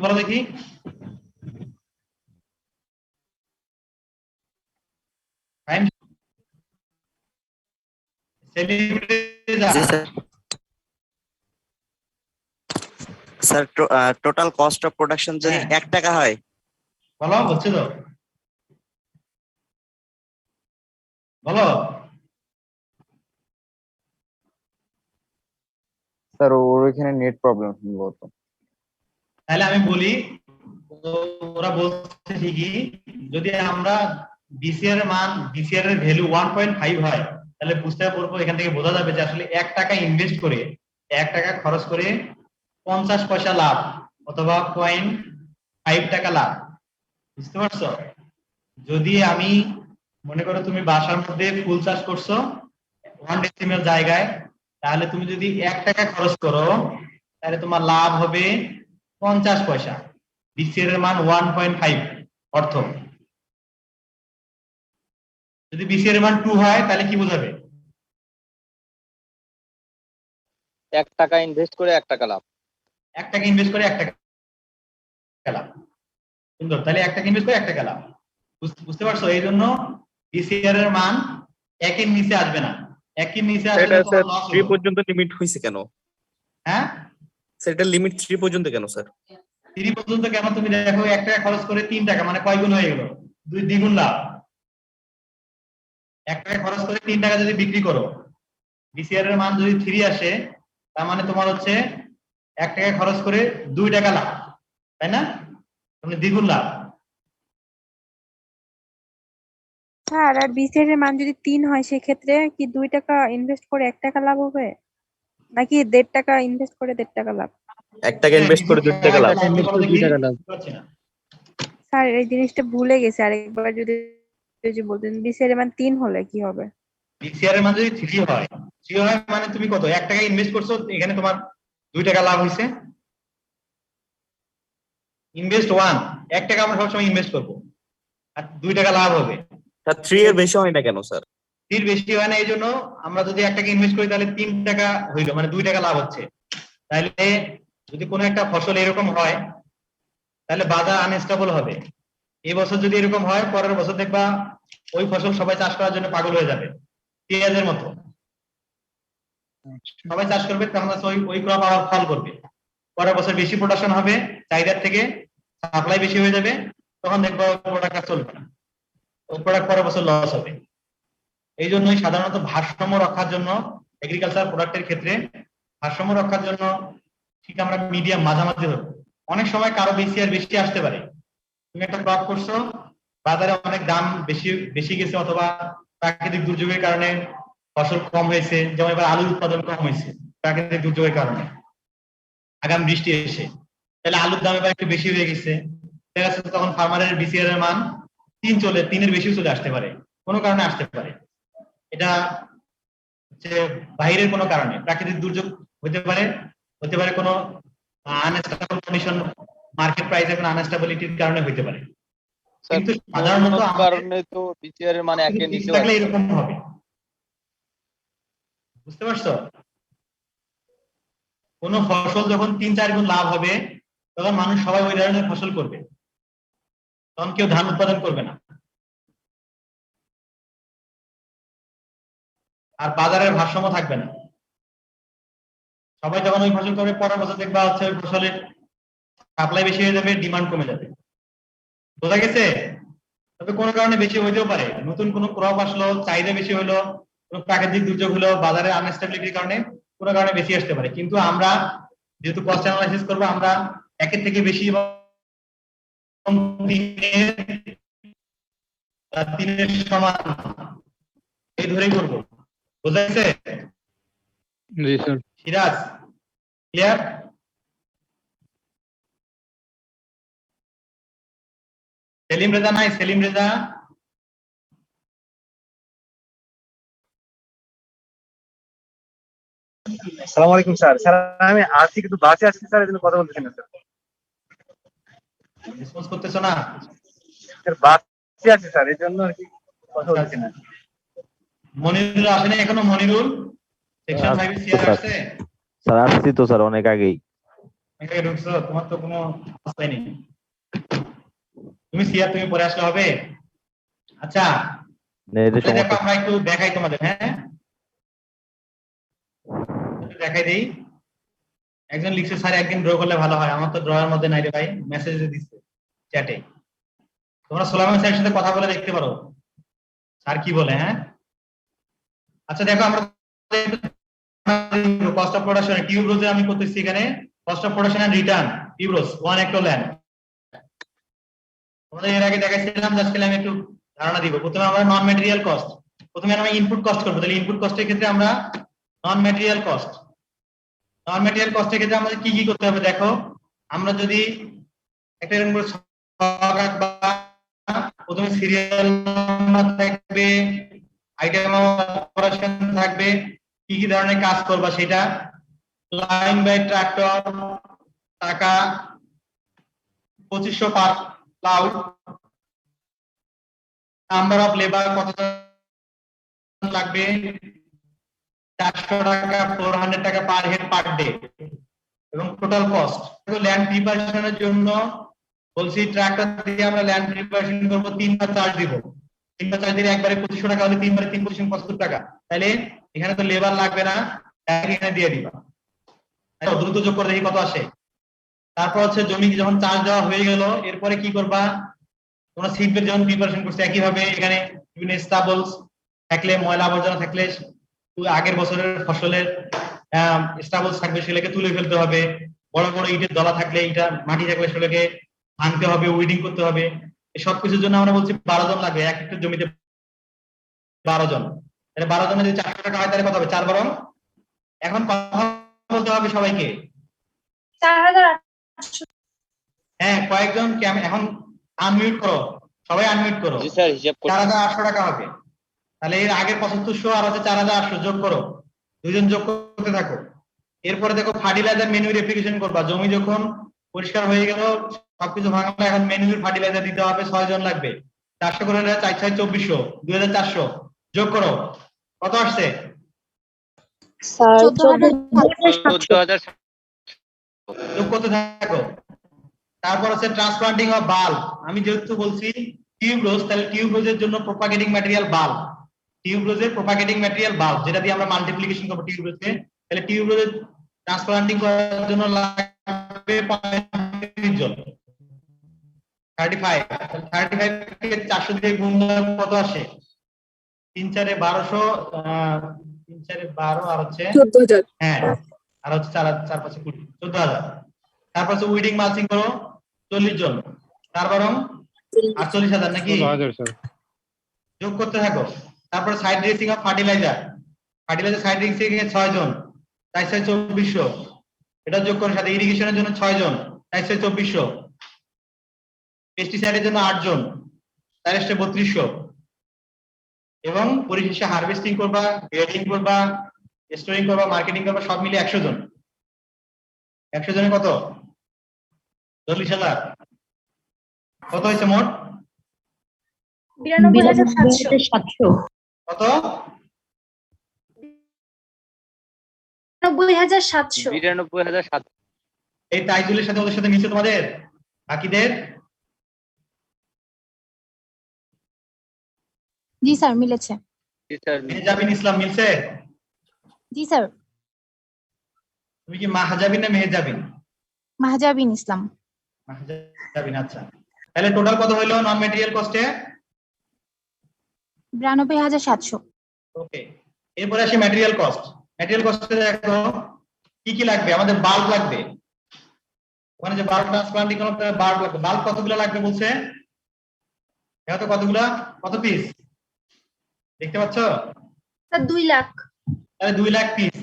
বলো দেখি। Sir total cost of production যদি 1 টাকা হয়, বলো, বলছো তো, বলো। স্যার ওর এখানে নেট প্রবলেম সম্ভবত। তাহলে আমি বলি, ওরা বলছে ঠিকই, যদি আমরা বিসিআর এর মান, বিসিআর এর ভ্যালু 1.5 হয় তাহলে বুঝতে পারবো, এখান থেকে বোঝা যাবে যে আসলে 1 টাকা ইনভেস্ট করে 1 টাকা খরচ করে 50 পয়সা লাভ অথবা 0.5 টাকা লাভ। বুঝতে পারছো? যদি আমি মনে করো তুমি বাসার মধ্যে ফুল চাষ করছো 1 ডেসিমেল জায়গায়, তাহলে তুমি যদি 1 টাকা খরচ করো তাহলে তোমার লাভ হবে 50 পয়সা। বিসিআর এর মান 1.5 অর্থ। যদি বিসিআর এর মান 2 হয় তাহলে কি বোঝাবে? 1 টাকা ইনভেস্ট করে 1 টাকা লাভ। 1 টাকা ইনভেস্ট করে 1 টাকা লাভ। সুন্দর। তাহলে 1 টাকা ইনভেস্ট করে 1 টাকা লাভ। বুঝতে পারছো? এই জন্য বিসিআর এর মান 1 এর নিচে আসবে না। 1 এর নিচে আসলে এটা স্যার তোমার লস 3 হবে। পর্যন্ত লিমিট হইছে কেন? হ্যাঁ স্যার এটা লিমিট 3 পর্যন্ত কেন স্যার? 3 পর্যন্ত কেন? তুমি দেখো 1 টাকা খরচ করে 3 টাকা, মানে কয় গুণ হয়ে গেল? 2 দ্বিগুণ লাভ। 1 টাকা খরচ করে 3 টাকা যদি বিক্রি করো, বিসিআর এর মান যদি 3 আসে, তার মানে তোমার হচ্ছে 1 টাকা খরচ করে 2 টাকা লাভ, তাই না? মানে দ্বিগুণ লাভ। স্যার, আর বিসিআর এর মান যদি 3 হয় সেক্ষেত্রে কি 2 টাকা ইনভেস্ট করে 1 টাকা লাভ হবে, নাকি 1.5 টাকা ইনভেস্ট করে 1.5 টাকা লাভ? 1 টাকা ইনভেস্ট করে 2 টাকা লাভ। স্যার এই জিনিসটা ভুলে গেছে, আরেকবার যদি বলতেন বিসিআর এর মান 3 হলে কি হবে? বিসিআর এর মান যদি 3 হয়, 3 হয় মানে তুমি কত? 1 টাকা ইনভেস্ট করছো, এখানে তোমার 2 টাকা লাভ হইছে। ইনভেস্ট 1 টাকা আমরা সবসময় ইনভেস্ট করবো, আর 2 টাকা লাভ হবে। স্যার 3 এর বেশি হয় না কেন স্যার? 3 বেশি হয় না এই জন্য আমরা যদি 1 টাকা ইনভেস্ট করি তাহলে 3 টাকা হইলো, মানে 2 টাকা লাভ হচ্ছে। তাহলে যদি কোনো একটা ফসল এরকম হয় তাহলে বাজার আনস্টেবল হবে। এই বছর যদি এরকম হয়, পরের বছর দেখবা ওই ফসল সবাই চাষ করার জন্য পাগল হয়ে যাবে, পেঁয়াজের মতো সবাই চাষ করবে, তখন ওই ওই ক্রপ আবার ফল করবে। পরের বছর বেশি প্রোডাকশন হবে, চাহিদার থেকে সাপ্লাই বেশি হয়ে যাবে, তখন দেখবো প্রোডাক্ট আর চলবে না, ওই প্রোডাক্ট পরের বছর লস হবে। এই জন্যই সাধারণত ভারসাম্য রক্ষার জন্য এগ্রিকালচার প্রোডাক্টের ক্ষেত্রে ভারসাম্য রক্ষার জন্য ঠিক আমরা মিডিয়াম মাঝামাঝি হবে। অনেক সময় কারো বেশি আর বেশি আসতে পারে, তুমি একটা ক্রপ করছো, বাজারে অনেক দাম বেশি গেছে, অথবা প্রাকৃতিক দুর্যোগের কারণে ফসল কম হয়েছে, যেমন এবার আলুর উৎপাদন কম হয়েছে প্রাকৃতিক দুর্যোগের কারণে, আগাম বৃষ্টি এসে, তাহলে আলুর দাম এবার একটু বেশি হয়ে গেছে, দেখা যাচ্ছে তখন ফার্মারের বিসিআর এর মান 3 এর বেশিও চলে আসতে পারে, কোনো কারণে আসতে পারে। এটা যে বাইরের কোনো কারণে প্রাকৃতিক দুর্যোগ হতে পারে কোনো আনস্টেবল কন্ডিশন, মার্কেট প্রাইসে কোনো আনস্টেবিলিটির কারণে হতে পারে। কিন্তু সাধারণত কারণে তো বিসিআর এর মানে একের নিচে থাকলে এরকম হবে, বুঝতে পারছো? কোন ফসল যখন 3-4 গুণ লাভ হবে, তখন মানুষ সবাই ওই ধরনের ফসল করবে, তখন কেউ ধান উৎপাদন করবে না। আর বাজারের ভারসাম্য থাকবে না, সবাই যখন ওই ফসল করবে, পরের বছর দেখবা হচ্ছে ওই ফসলের সাপ্লাই বেশি হয়ে যাবে, ডিমান্ড কমে যাবে। বোঝা গেছে? তবে কোনো কারণে বেশি হইতেও পারে, নতুন কোনো ক্রপ আসলো, চাহিদা বেশি হলো, কোনো প্রাকৃতিক দুর্যোগ হলো, বাজারে আনস্টেবিলিটির কারণে কোনো কারণে বেশি আসতে পারে। কিন্তু আমরা যেহেতু কস্ট অ্যানালাইসিস করবো, আমরা একের থেকে বেশি তিনের সমান এই ধরেই করবো। বোঝা গেছে? জি স্যার। সিরাজ ক্লিয়ার? সেলিম রেজা নাই? সেলিম রেজা আসসালামু আলাইকুম স্যার। স্যার আমি আজকে কিন্তু বাসে আসছি স্যার, এজন্য কথা বলতেছি না স্যার। রেসপন্স করতেছো না? স্যার বাসে আছি স্যার, এজন্য আর কি কথা বলতেছি না। মনিরুল আসেনি এখনো? মনিরুল সেকশন 5 সিআর আসছে? স্যার আসছি তো স্যার, অনেক আগেই। এখানে ঢুকছো, তোমার তো কোনো অবস্থাই নেই। তুমি সিআর তুমি পরে আসলে হবে? আচ্ছা দেখো আমরা একটু দেখাই তোমাদের, হ্যাঁ দেখাই দেই। একজন লিখছে স্যার একদিন ড্র করলে ভালো হয়, আমার তো ড্রয়ের মধ্যে নাই রে ভাই, মেসেজে দিচ্ছে চ্যাটে। তোমরা সোলামান স্যারের সাথে কথা বলে দেখতে পারো স্যার কি বলে। হ্যাঁ আচ্ছা দেখো, আমরা কস্ট অফ প্রোডাকশন টিউব্রোজে আমি করতেছি এখানে cost of production and return tuberose 1 hectare land. তোমাদের এর আগে দেখাইছিলাম, আজকে আমি একটু ধারণা দিব। প্রথমে আমরা নন ম্যাটেরিয়াল কস্ট, প্রথমে আমরা ইনপুট কস্ট করব। তাহলে ইনপুট কস্টের ক্ষেত্রে আমরা নন ম্যাটেরিয়াল কস্টের ক্ষেত্রে আমাদের কি কি করতে হবে দেখো। আমরা যদি একটা এরকম করে ছক আঁকবা, প্রথমে সিরিয়াল নাম্বার থাকবে, আইটেম অফ অপারেশন থাকবে, কি কি ধরনের কাজ করবা সেটা, লাইন বাই ট্রাক্টর টাকা 2500 পার প্লাউ, নাম্বার অফ লেবার কত লাগবে, 400 টাকা 400 টাকা পার হেড পার ডে, এবং টোটাল কস্ট। ল্যান্ড প্রিপারেশনের জন্য বলছি ট্রাক্টর দিয়ে আমরা ল্যান্ড প্রিপারেশন করব, 3 বার চার্জ দিব, 3 বার চার্জ দিলে একবারে 2500 টাকা হলে 3 বারে 3 25 75 টাকা। তাহলে এখানে তো লেবার লাগবে না, এখানে দিয়ে দিবা। দ্রুত যোগ করে দেখি কত আসে। তারপর হচ্ছে জমি যখন চার্জ দেওয়া হয়ে গেল, এরপরে কি করবা, তোমরা সিডবেড যখন প্রিপারেশন করছো একইভাবে এখানে বিভিন্ন স্টাবলস থাকলে, ময়লা আবর্জনা থাকলে, আগের বছরের ফসলের স্টাবলস থাকবে, সেগুলোকে তুলে ফেলতে হবে। বড় বড় ইটের দলা থাকলে, ইটা মাটি থাকলে সেগুলোকে ভাঙতে হবে, উইডিং করতে হবে। এই সব কিছুর জন্য আমরা বলছি 12 জন লাগবে, এক একটা জমিতে 12 জন। তাহলে 12 জনের যদি 400 টাকা হয় তাহলে কত হবে? 4 12। এখন কথা বলতে হবে সবাইকে। 4800। হ্যাঁ কয়েকজন এখন আনমিউট করো, সবাই আনমিউট করো। জি স্যার, হিসাব করছি। 4800 টাকা হবে। তাহলে এর আগের 7500 আর হচ্ছে 4800 যোগ করো, দুইজন যোগ করতে থাকো। এরপরে দেখো ফার্টিলাইজার ম্যানুয়াল অ্যাপ্লিকেশন করবা। জমি যখন পরিষ্কার হয়ে গেল, সবকিছু ভাঙালো, এখন ম্যানুয়াল ফার্টিলাইজার দিতে হবে, 6 জন লাগবে। 400 করে 4 6 2400, 2400 যোগ করো, কত আসছে? স্যার 14000। যোগ করতে থাকো। তারপর হচ্ছে ট্রান্সপ্লান্টিং অফ বাল্ব। আমি যেহেতু বলছি টিউবরোজ, তাহলে টিউবরোজের জন্য প্রপাগেটিং ম্যাটেরিয়াল বাল্ব। টিউবরোজের প্রপাগেটিং ম্যাটেরিয়াল বাল্ব, যেটা দিয়ে আমরা মাল্টিপ্লিকেশন করব টিউবরোজে। তাহলে টিউবরোজের ট্রান্সপ্লান্টিং করার জন্য লাগবে 35 জন। 35 থেকে 400 দিয়ে গুণ করলে কত আসে? 3 4 1200, 3 4 12 আর হচ্ছে 14,000। হ্যাঁ, আর হচ্ছে 4 4 5 20, 14,000। তারপর হচ্ছে উইডিং মালচিং করো 40 জন, তারপর 48,000 নাকি? 16,000 স্যার। যোগ করতে থাকো। তারপর side dressing of fertilizer, fertilizer side dressing এ 6 জন, তাই 2400। এটা যোগ করে সাথে ইরিগেশনের জন্য 6 জন, তাই 2400। পেস্টিসাইডের জন্য 8 জন, তাই 3200। এবং পরিশেষে হারভেস্টিং করবা, গ্রেডিং করবা, স্টোরিং করবা, মার্কেটিং করবা, সব মিলে 100 জন। 100 জনে কত? 40,000। কত হয়েছে মোট? 92,700। কত? 92,700। 92,700। এই টাইটুলের সাথে ওদের সাথে মিলছে তোমাদের বাকিদের? জি স্যার মিলেছে। জি স্যার। মেহজাবিন ইসলাম মিলছে? জি স্যার। তুমি কি মাহজাবিন না মেহজাবিন? মাহজাবিন ইসলাম। মাহজাবিন, আচ্ছা। তাহলে টোটাল কত হলো নন ম্যাটেরিয়াল কস্টে? 92,700। ওকে, এরপরে আসি ম্যাটেরিয়াল কস্ট। ম্যাটেরিয়াল কস্টে দেখো কি কি লাগবে। আমাদের বাল্ব লাগবে, ওখানে যে বাল্ব ট্রান্সপ্লান্টিং করতে বাল্ব লাগবে। বাল্ব কতগুলো লাগবে বলছে? দেখো তো কতগুলো, কত পিস দেখতে পাচ্ছ? স্যার 2 লাখ। তাহলে 2 লাখ পিস,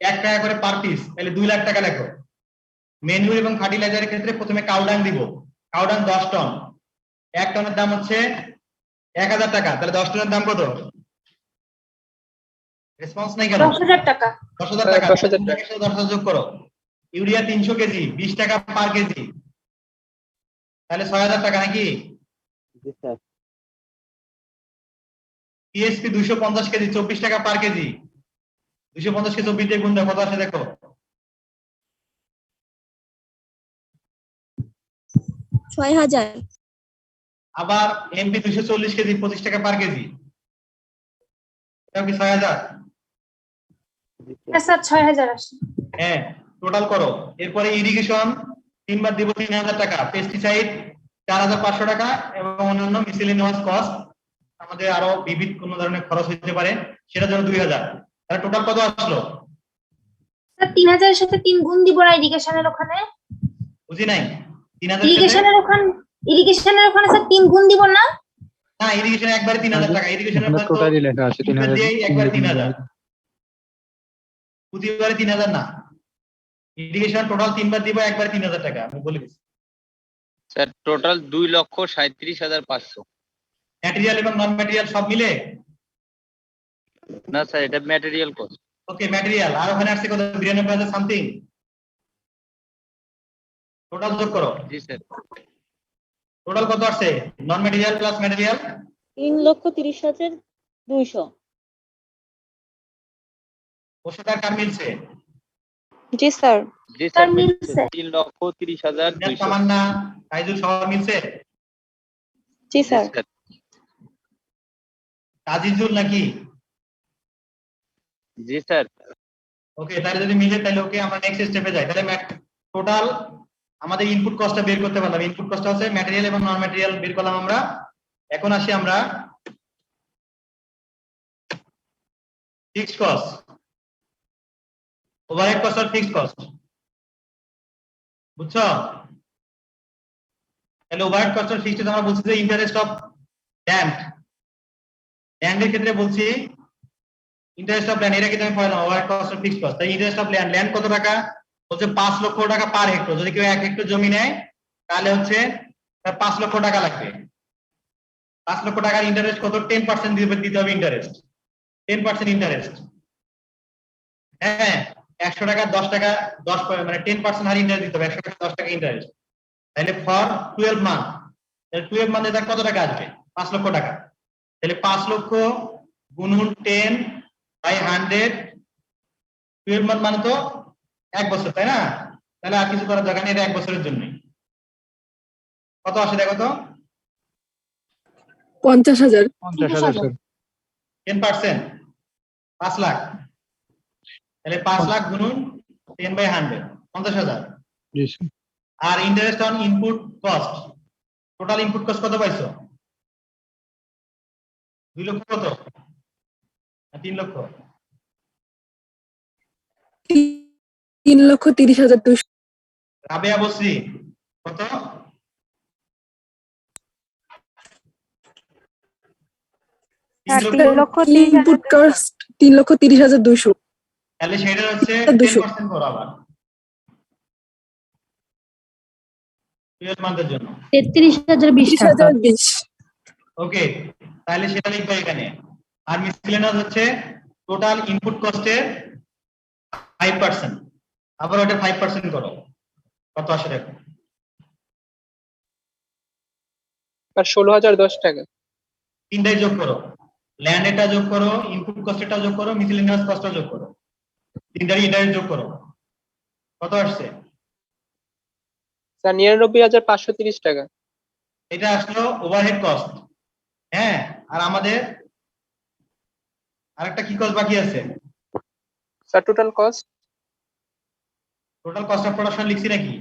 1 টাকা করে পার পিস, তাহলে 2 লাখ টাকা লেখো। ম্যানুয়াল এবং ফার্টিলাইজারের ক্ষেত্রে প্রথমে কাউডাং দিব। কাউডাং 10 টন, 1 টনের দাম হচ্ছে 1000 টাকা। তাহলে 10 টনের দাম কত? রেসপন্স নাই কেন? 10,000 টাকা। 10,000 টাকা। 10,000 টাকা। 10,000 যোগ করো। ইউরিয়া 300 কেজি, 20 টাকা পার কেজি, তাহলে 6,000 টাকা নাকি? জি স্যার। টিএসপি 250 কেজি, 24 টাকা পার কেজি। 250 কে 24 দিয়ে গুণ দাও, কত আসে দেখো? 6,000। আবার এমপি 240 কেজি, 25 টাকা পার কেজি, এটাও কি 6,000? হ্যাঁ স্যার 6,000 আসে। হ্যাঁ, টোটাল করো। এরপরে ইরিগেশন 3 বার দিব 3,000 টাকা, পেস্টিসাইড 4,500 টাকা, এবং অন্যান্য মিসেলেনিয়াস কস্ট আমাদের আরো বিবিধ কোন ধরনের খরচ হতে পারে, সেটার জন্য 2,000। তাহলে টোটাল কত আসলো? স্যার 3,000 এর সাথে 3 গুণ দিব না ইরিগেশনের ওখানে? বুঝি নাই। 3,000 ইরিগেশনের ওখানে স্যার 3 গুণ দিব না? না, ইরিগেশন একবারে 3,000 টাকা। ইরিগেশনের এখানে টোটালি লেখা আছে 3,000। একবারে 3,000, প্রতিবারে 3,000 না। ইরিগেশন টোটাল 3 বার দিব, একবারে 3,000 টাকা আমি বলে দিচ্ছি। Sir total 2,37,500। ম্যাটেরিয়াল এবং নন ম্যাটেরিয়াল সব মিলে? না স্যার, এটা ম্যাটেরিয়াল কস্ট। ওকে, ম্যাটেরিয়াল। আর ওখানে আসছে কত? 92,000 সামথিং। টোটাল যোগ করো। জি স্যার। টোটাল কত আসছে নন ম্যাটেরিয়াল প্লাস ম্যাটেরিয়াল? 3,30,200। ওর সাথে আর কার মিলছে? জি স্যার। জি স্যার স্যার মিলছে। 3,30,200। তামান্না, তাইজুল সবার মিলছে? জি স্যার। কাজিজুল নাকি? জি স্যার। ওকে, তাহলে যদি মিলে তাহলে ওকে, আমরা নেক্সট স্টেপে যাই। তাহলে টোটাল আমাদের ইনপুট কস্টটা বের করতে পারলাম। ইনপুট কস্টটা হচ্ছে ম্যাটেরিয়াল এবং নন ম্যাটেরিয়াল বের করলাম আমরা। এখন আসি আমরা ফিক্সড কস্ট, ওভারহেড কস্ট আর ফিক্সড কস্ট। বুঝছো? তাহলে ওভারহেড কস্ট আর ফিক্সড আমরা বলছি যে ইন্টারেস্ট অফ ল্যান্ড। ল্যান্ডের ক্ষেত্রে বলছি ইন্টারেস্ট অফ ল্যান্ড, এটা কিন্তু আমি পড়ালাম ওভারহেড কস্ট আর ফিক্সড কস্ট। তাই ইন্টারেস্ট অফ ল্যান্ড, ল্যান্ড কত টাকা বলছে? 5 লক্ষ টাকা পার হেক্টর। যদি কেউ 1 হেক্টর জমি নেয় তাহলে হচ্ছে তার 5 লক্ষ টাকা লাগবে। 5 লক্ষ টাকার ইন্টারেস্ট কত? 10% দিতে হবে ইন্টারেস্ট, 10% ইন্টারেস্ট। হ্যাঁ, 100 টাকা 10 টাকা 10 মানে 10% হারে ইন্টারেস্ট দিতে হবে। 100 টাকা 10 টাকা ইন্টারেস্ট। তাহলে ফর 12 মান্থ, তাহলে 12 মান্থে তার কত টাকা আসবে? 5 লক্ষ টাকা। তাহলে 5 লক্ষ গুণন 10/100, 12 মান্থ মানে তো 1 বছর, তাই না? তাহলে আর কিছু করার দরকার নেই, এটা 1 বছরের জন্য। কত আসে দেখো তো? 50,000 50,000 10%, 5 লাখ। তাহলে 5 লাখ গুণন 10/100, 50,000। জি স্যার। আর interest on input cost, total input cost কত পাইছো? 2 লক্ষ কত? না 3 লক্ষ? 3,30,200 রাবেয়া বসরি কত? স্যার 3 3 লক্ষ। লক্ষ 30,000। কস্ট 3,30,200 তাহলে সেটা হচ্ছে 200 10% করো আবার 12 মান্থের জন্য। 33,020 টাকা। 30,020 ওকে, তাহলে সেটা লিখবে এখানে। আর মিসলেনিয়াস হচ্ছে টোটাল ইনপুট কস্টের 5%। আবার ওটা 5% করো, কত আসে দেখো? আর 16,010 টাকা। তিনটাই যোগ করো, ল্যান্ড এটা যোগ করো, ইনপুট কস্টটা যোগ করো, মিসলেনিয়াস কস্টটা যোগ করো, তিনটারই ইন্টারেস্ট যোগ করো, কত আসছে? স্যার 99,530 টাকা। এটা আসলো ওভারহেড কস্ট। হ্যাঁ, আর আমাদের আরেকটা কি কস্ট বাকি আছে? Sir total cost. Total cost of production লিখছি নাকি?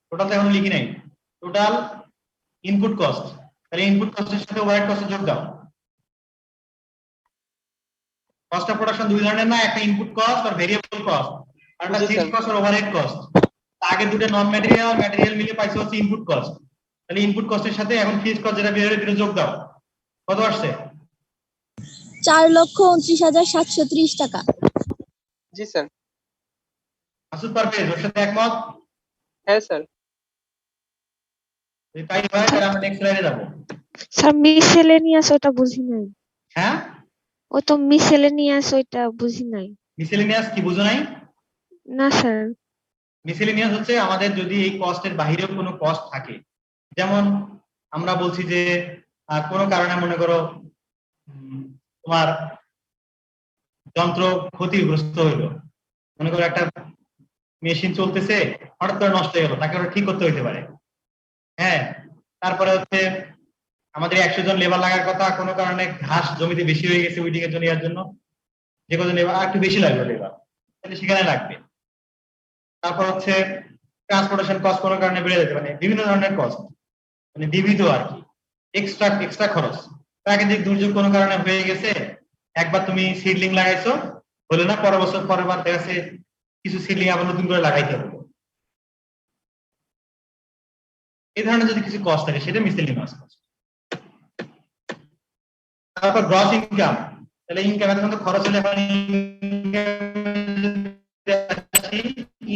টোটাল তো এখনো লিখি নাই। টোটাল ইনপুট কস্ট, তাহলে ইনপুট কস্টের সাথে ওভারহেড কস্ট যোগ দাও। কস্ট অফ প্রোডাকশন দুই ধরনের না, একটা ইনপুট কস্ট আর ভেরিয়েবল কস্ট, আর একটা জি, ফিক্সড স্যার। কস্ট আর ওভারহেড কস্ট। আগে দুটো নন ম্যাটেরিয়াল আর ম্যাটেরিয়াল মিলে পাইছো হচ্ছে ইনপুট কস্ট। তাহলে ইনপুট কস্টের সাথে এখন ফিক্সড কস্ট যেটা বের হয়ে দুটো যোগ দাও, কত আসছে? 4,29,730 টাকা। জি স্যার। মাসুদ পারভেজ ওর সাথে একমত? হ্যাঁ স্যার। যদি তাই হয় তাহলে আমরা নেক্সট লাইনে যাব। স্যার মিসেলেনিয়াস ওটা বুঝি নাই। হ্যাঁ, ও তো মিসেলেনিয়াস ওইটা বুঝি নাই। মিসেলেনিয়াস কি বুঝো নাই? না স্যার। মিসেলেনিয়াস হচ্ছে আমাদের যদি এই কস্টের বাইরেও কোনো কস্ট থাকে, যেমন আমরা বলছি যে কোনো কারণে মনে করো তোমার যন্ত্র ক্ষতিগ্রস্ত হইলো, মনে করো একটা মেশিন চলতেছে হঠাৎ করে নষ্ট হয়ে গেল, তাকে ওটা ঠিক করতে হইতে পারে। হ্যাঁ, তারপরে হচ্ছে আমাদের 100 জন লেবার লাগার কথা, কোনো কারণে ঘাস জমিতে বেশি হয়ে গেছে উইডিং এর জন্য, ইয়ার জন্য যে কজন লেবার একটু বেশি লাগবে লেবার, তাহলে সেখানে লাগবে। তারপর হচ্ছে ট্রান্সপোর্টেশন কস্ট কোনো কারণে বেড়ে যেতে পারে, বিভিন্ন ধরনের কস্ট মানে বিবিধ আর কি, এক্সট্রা খরচ। প্রাকৃতিক দুর্যোগ কোনো কারণে হয়ে গেছে, একবার তুমি সিডলিং লাগাইছো হলো না, পরের বছর পরের বার দেখা যাচ্ছে কিছু সিডলিং আবার নতুন করে লাগাইতে হবে। এই ধরনের যদি কিছু কস্ট থাকে সেটা মিসেলেনিয়াস কস্ট। তারপর গ্রস ইনকাম, তাহলে ইনকাম এতক্ষণ তো খরচ হলে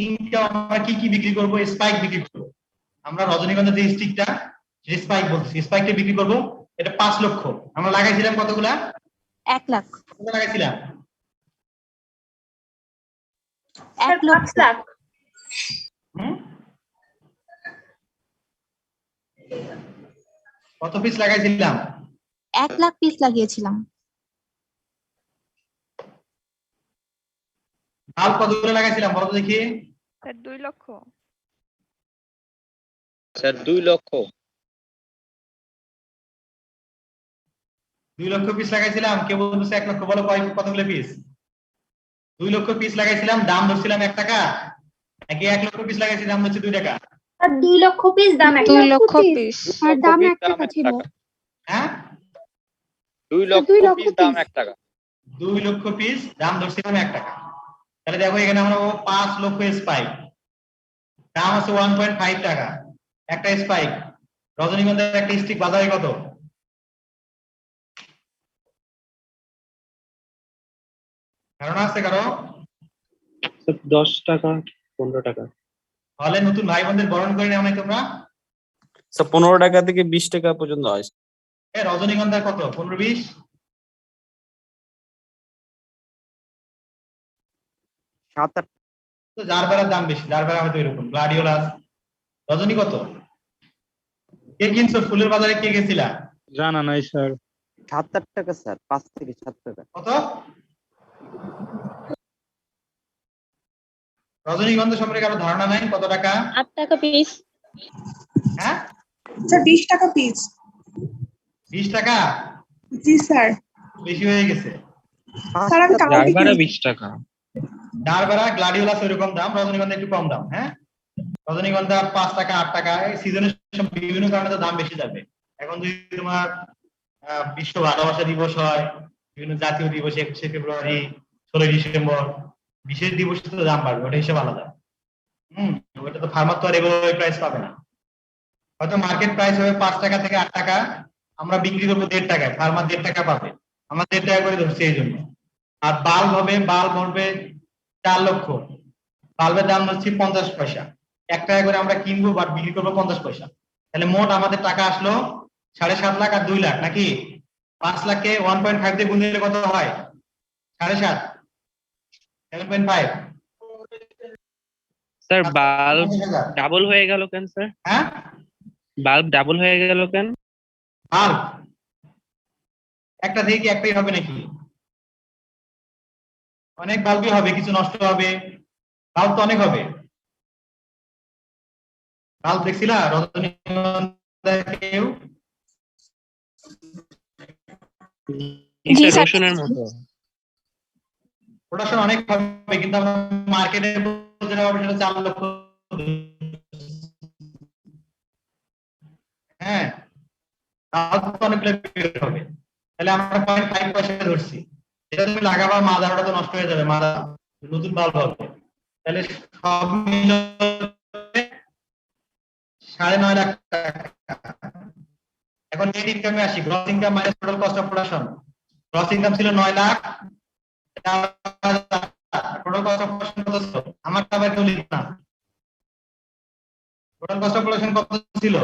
ইনকাম আমরা কি কি বিক্রি করবো? স্পাইক বিক্রি করবো। আমরা রজনীগন্ধার যে স্টিকটা, যে স্পাইক বলছি, স্পাইকটা বিক্রি করবো, এটা 5 লক্ষ। আমরা লাগাইছিলাম কতগুলা? 1 লাখ। কত লাগাইছিলাম? 1 লাখ। কত পিস লাগাইছিলাম? 1 লাখ পিস লাগিয়েছিলাম। বাল্ব কতগুলো লাগাইছিলাম বলো তো দেখি? স্যার 2 লক্ষ। স্যার 2 লক্ষ। 2 লক্ষ পিস লাগাইছিলাম। কেউ বলতেছে 1 লক্ষ, বলো কতগুলো পিস? 2 লক্ষ পিস লাগাইছিলাম, দাম ধরছিলাম 1 টাকা, নাকি 1 লক্ষ পিস লাগাইছি দাম হচ্ছে 2 টাকা? আর 2 লক্ষ পিস দাম 2 লক্ষ পিস। আর দাম 1 টাকা ছিল। হ্যাঁ, 2 লক্ষ পিস দাম 1 টাকা। 2 লক্ষ পিস দাম ধরছিলাম 1 টাকা। তাহলে দেখো এখানে আমরা 5 লক্ষ স্পাইক, দাম আছে 1.5 টাকা একটা স্পাইক। রজনীগন্ধার একটা স্টিক বাজারে কত? ধারণা আছে কারো? 10 টাকা 15 টাকা। তাহলে নতুন ভাই বোনদের বরণ করে নেওয়া নাই তোমরা? স্যার 15 টাকা থেকে 20 টাকা পর্যন্ত হয়। রজনীগন্ধার কত? 15-20? তো যার বেড়ার দাম বেশি, যার বেড়া হয়তো এরকম গ্লাডিওলাস। রজনী কত? কে কিনছো ফুলের বাজারে? কে গেছিলা? জানা নাই স্যার। 7 টাকা স্যার, 5 থেকে 7 টাকা। কত? রজনীগন্ধা সম্পর্কে কারো ধারণা নাই? কত টাকা? 8 টাকা পিস। হ্যাঁ, স্যার 20 টাকা পিস। 20 টাকা জি স্যার। বেশি হয়ে গেছে। স্যার আমি কাউন্টি জারবারা 20 টাকা। ডারবারা গ্লাডিওলাস ওইরকম দাম, রজনীগন্ধা একটু কম দাম। হ্যাঁ, রজনীগন্ধা 5 টাকা 8 টাকা, সিজনের বিভিন্ন কারণে তো দাম বেশি যাবে। এখন যদি তোমার বিশ্ব ভালোবাসা দিবস হয়, বিভিন্ন জাতীয় দিবস 21শে ফেব্রুয়ারি, 16ই ডিসেম্বর, বিশেষ দিবস তো দাম বাড়বে, ওটা হিসেবে আলাদা। ওটা তো ফার্মার তো আর এগুলো প্রাইস পাবে না। হয়তো মার্কেট প্রাইস হবে 5 টাকা থেকে 8 টাকা, আমরা বিক্রি করবো 1.5 টাকায়, ফার্মার 1.5 টাকা পাবে, আমরা 1.5 টাকা করে ধরছি এই জন্য। আর বাল্ব হবে 4 লক্ষ, বাল্বের দাম হচ্ছে 50 পয়সা, 1 টাকা করে আমরা কিনবো বাট বিক্রি করবো 50 পয়সা। তাহলে মোট আমাদের টাকা আসলো 7.5 লাখ আর 2 লাখ, নাকি 5 লাখকে 1.5 দিয়ে গুণ দিলে কত হয়? 7.5, 7.5। স্যার বাল্ব ডাবল হয়ে গেল কেন স্যার? হ্যাঁ, বাল্ব ডাবল হয়ে গেল কেন? বাল্ব একটা থেকে কি একটাই হবে নাকি? অনেক বাল্বই হবে, কিছু নষ্ট হবে, বাল্ব তো অনেক হবে। বাল্ব দেখছিলা রজনীগন্ধা কেউ? জি স্যার। রসুনের মতো প্রোডাকশন অনেক হবে, কিন্তু আমরা মার্কেটে যেটা হবে সেটা 4 লক্ষ। হ্যাঁ, তাও তো অনেক বের হবে। তাহলে আমরা 0.5 পয়সা ধরছি, এটা তুমি লাগাবা, মাদারটা তো নষ্ট হয়ে যাবে, মাদা নতুন বাল্ব হবে। তাহলে সব মিলে 9.5 লাখ টাকা। এখন নেট ইনকামে আসি, gross income minus total cost of production. Gross income ছিল 9 lakh, total cost of production কত ছিল? আমার আবার কেউ লিখ না, টোটাল কস্ট অফ প্রোডাকশন কত ছিল?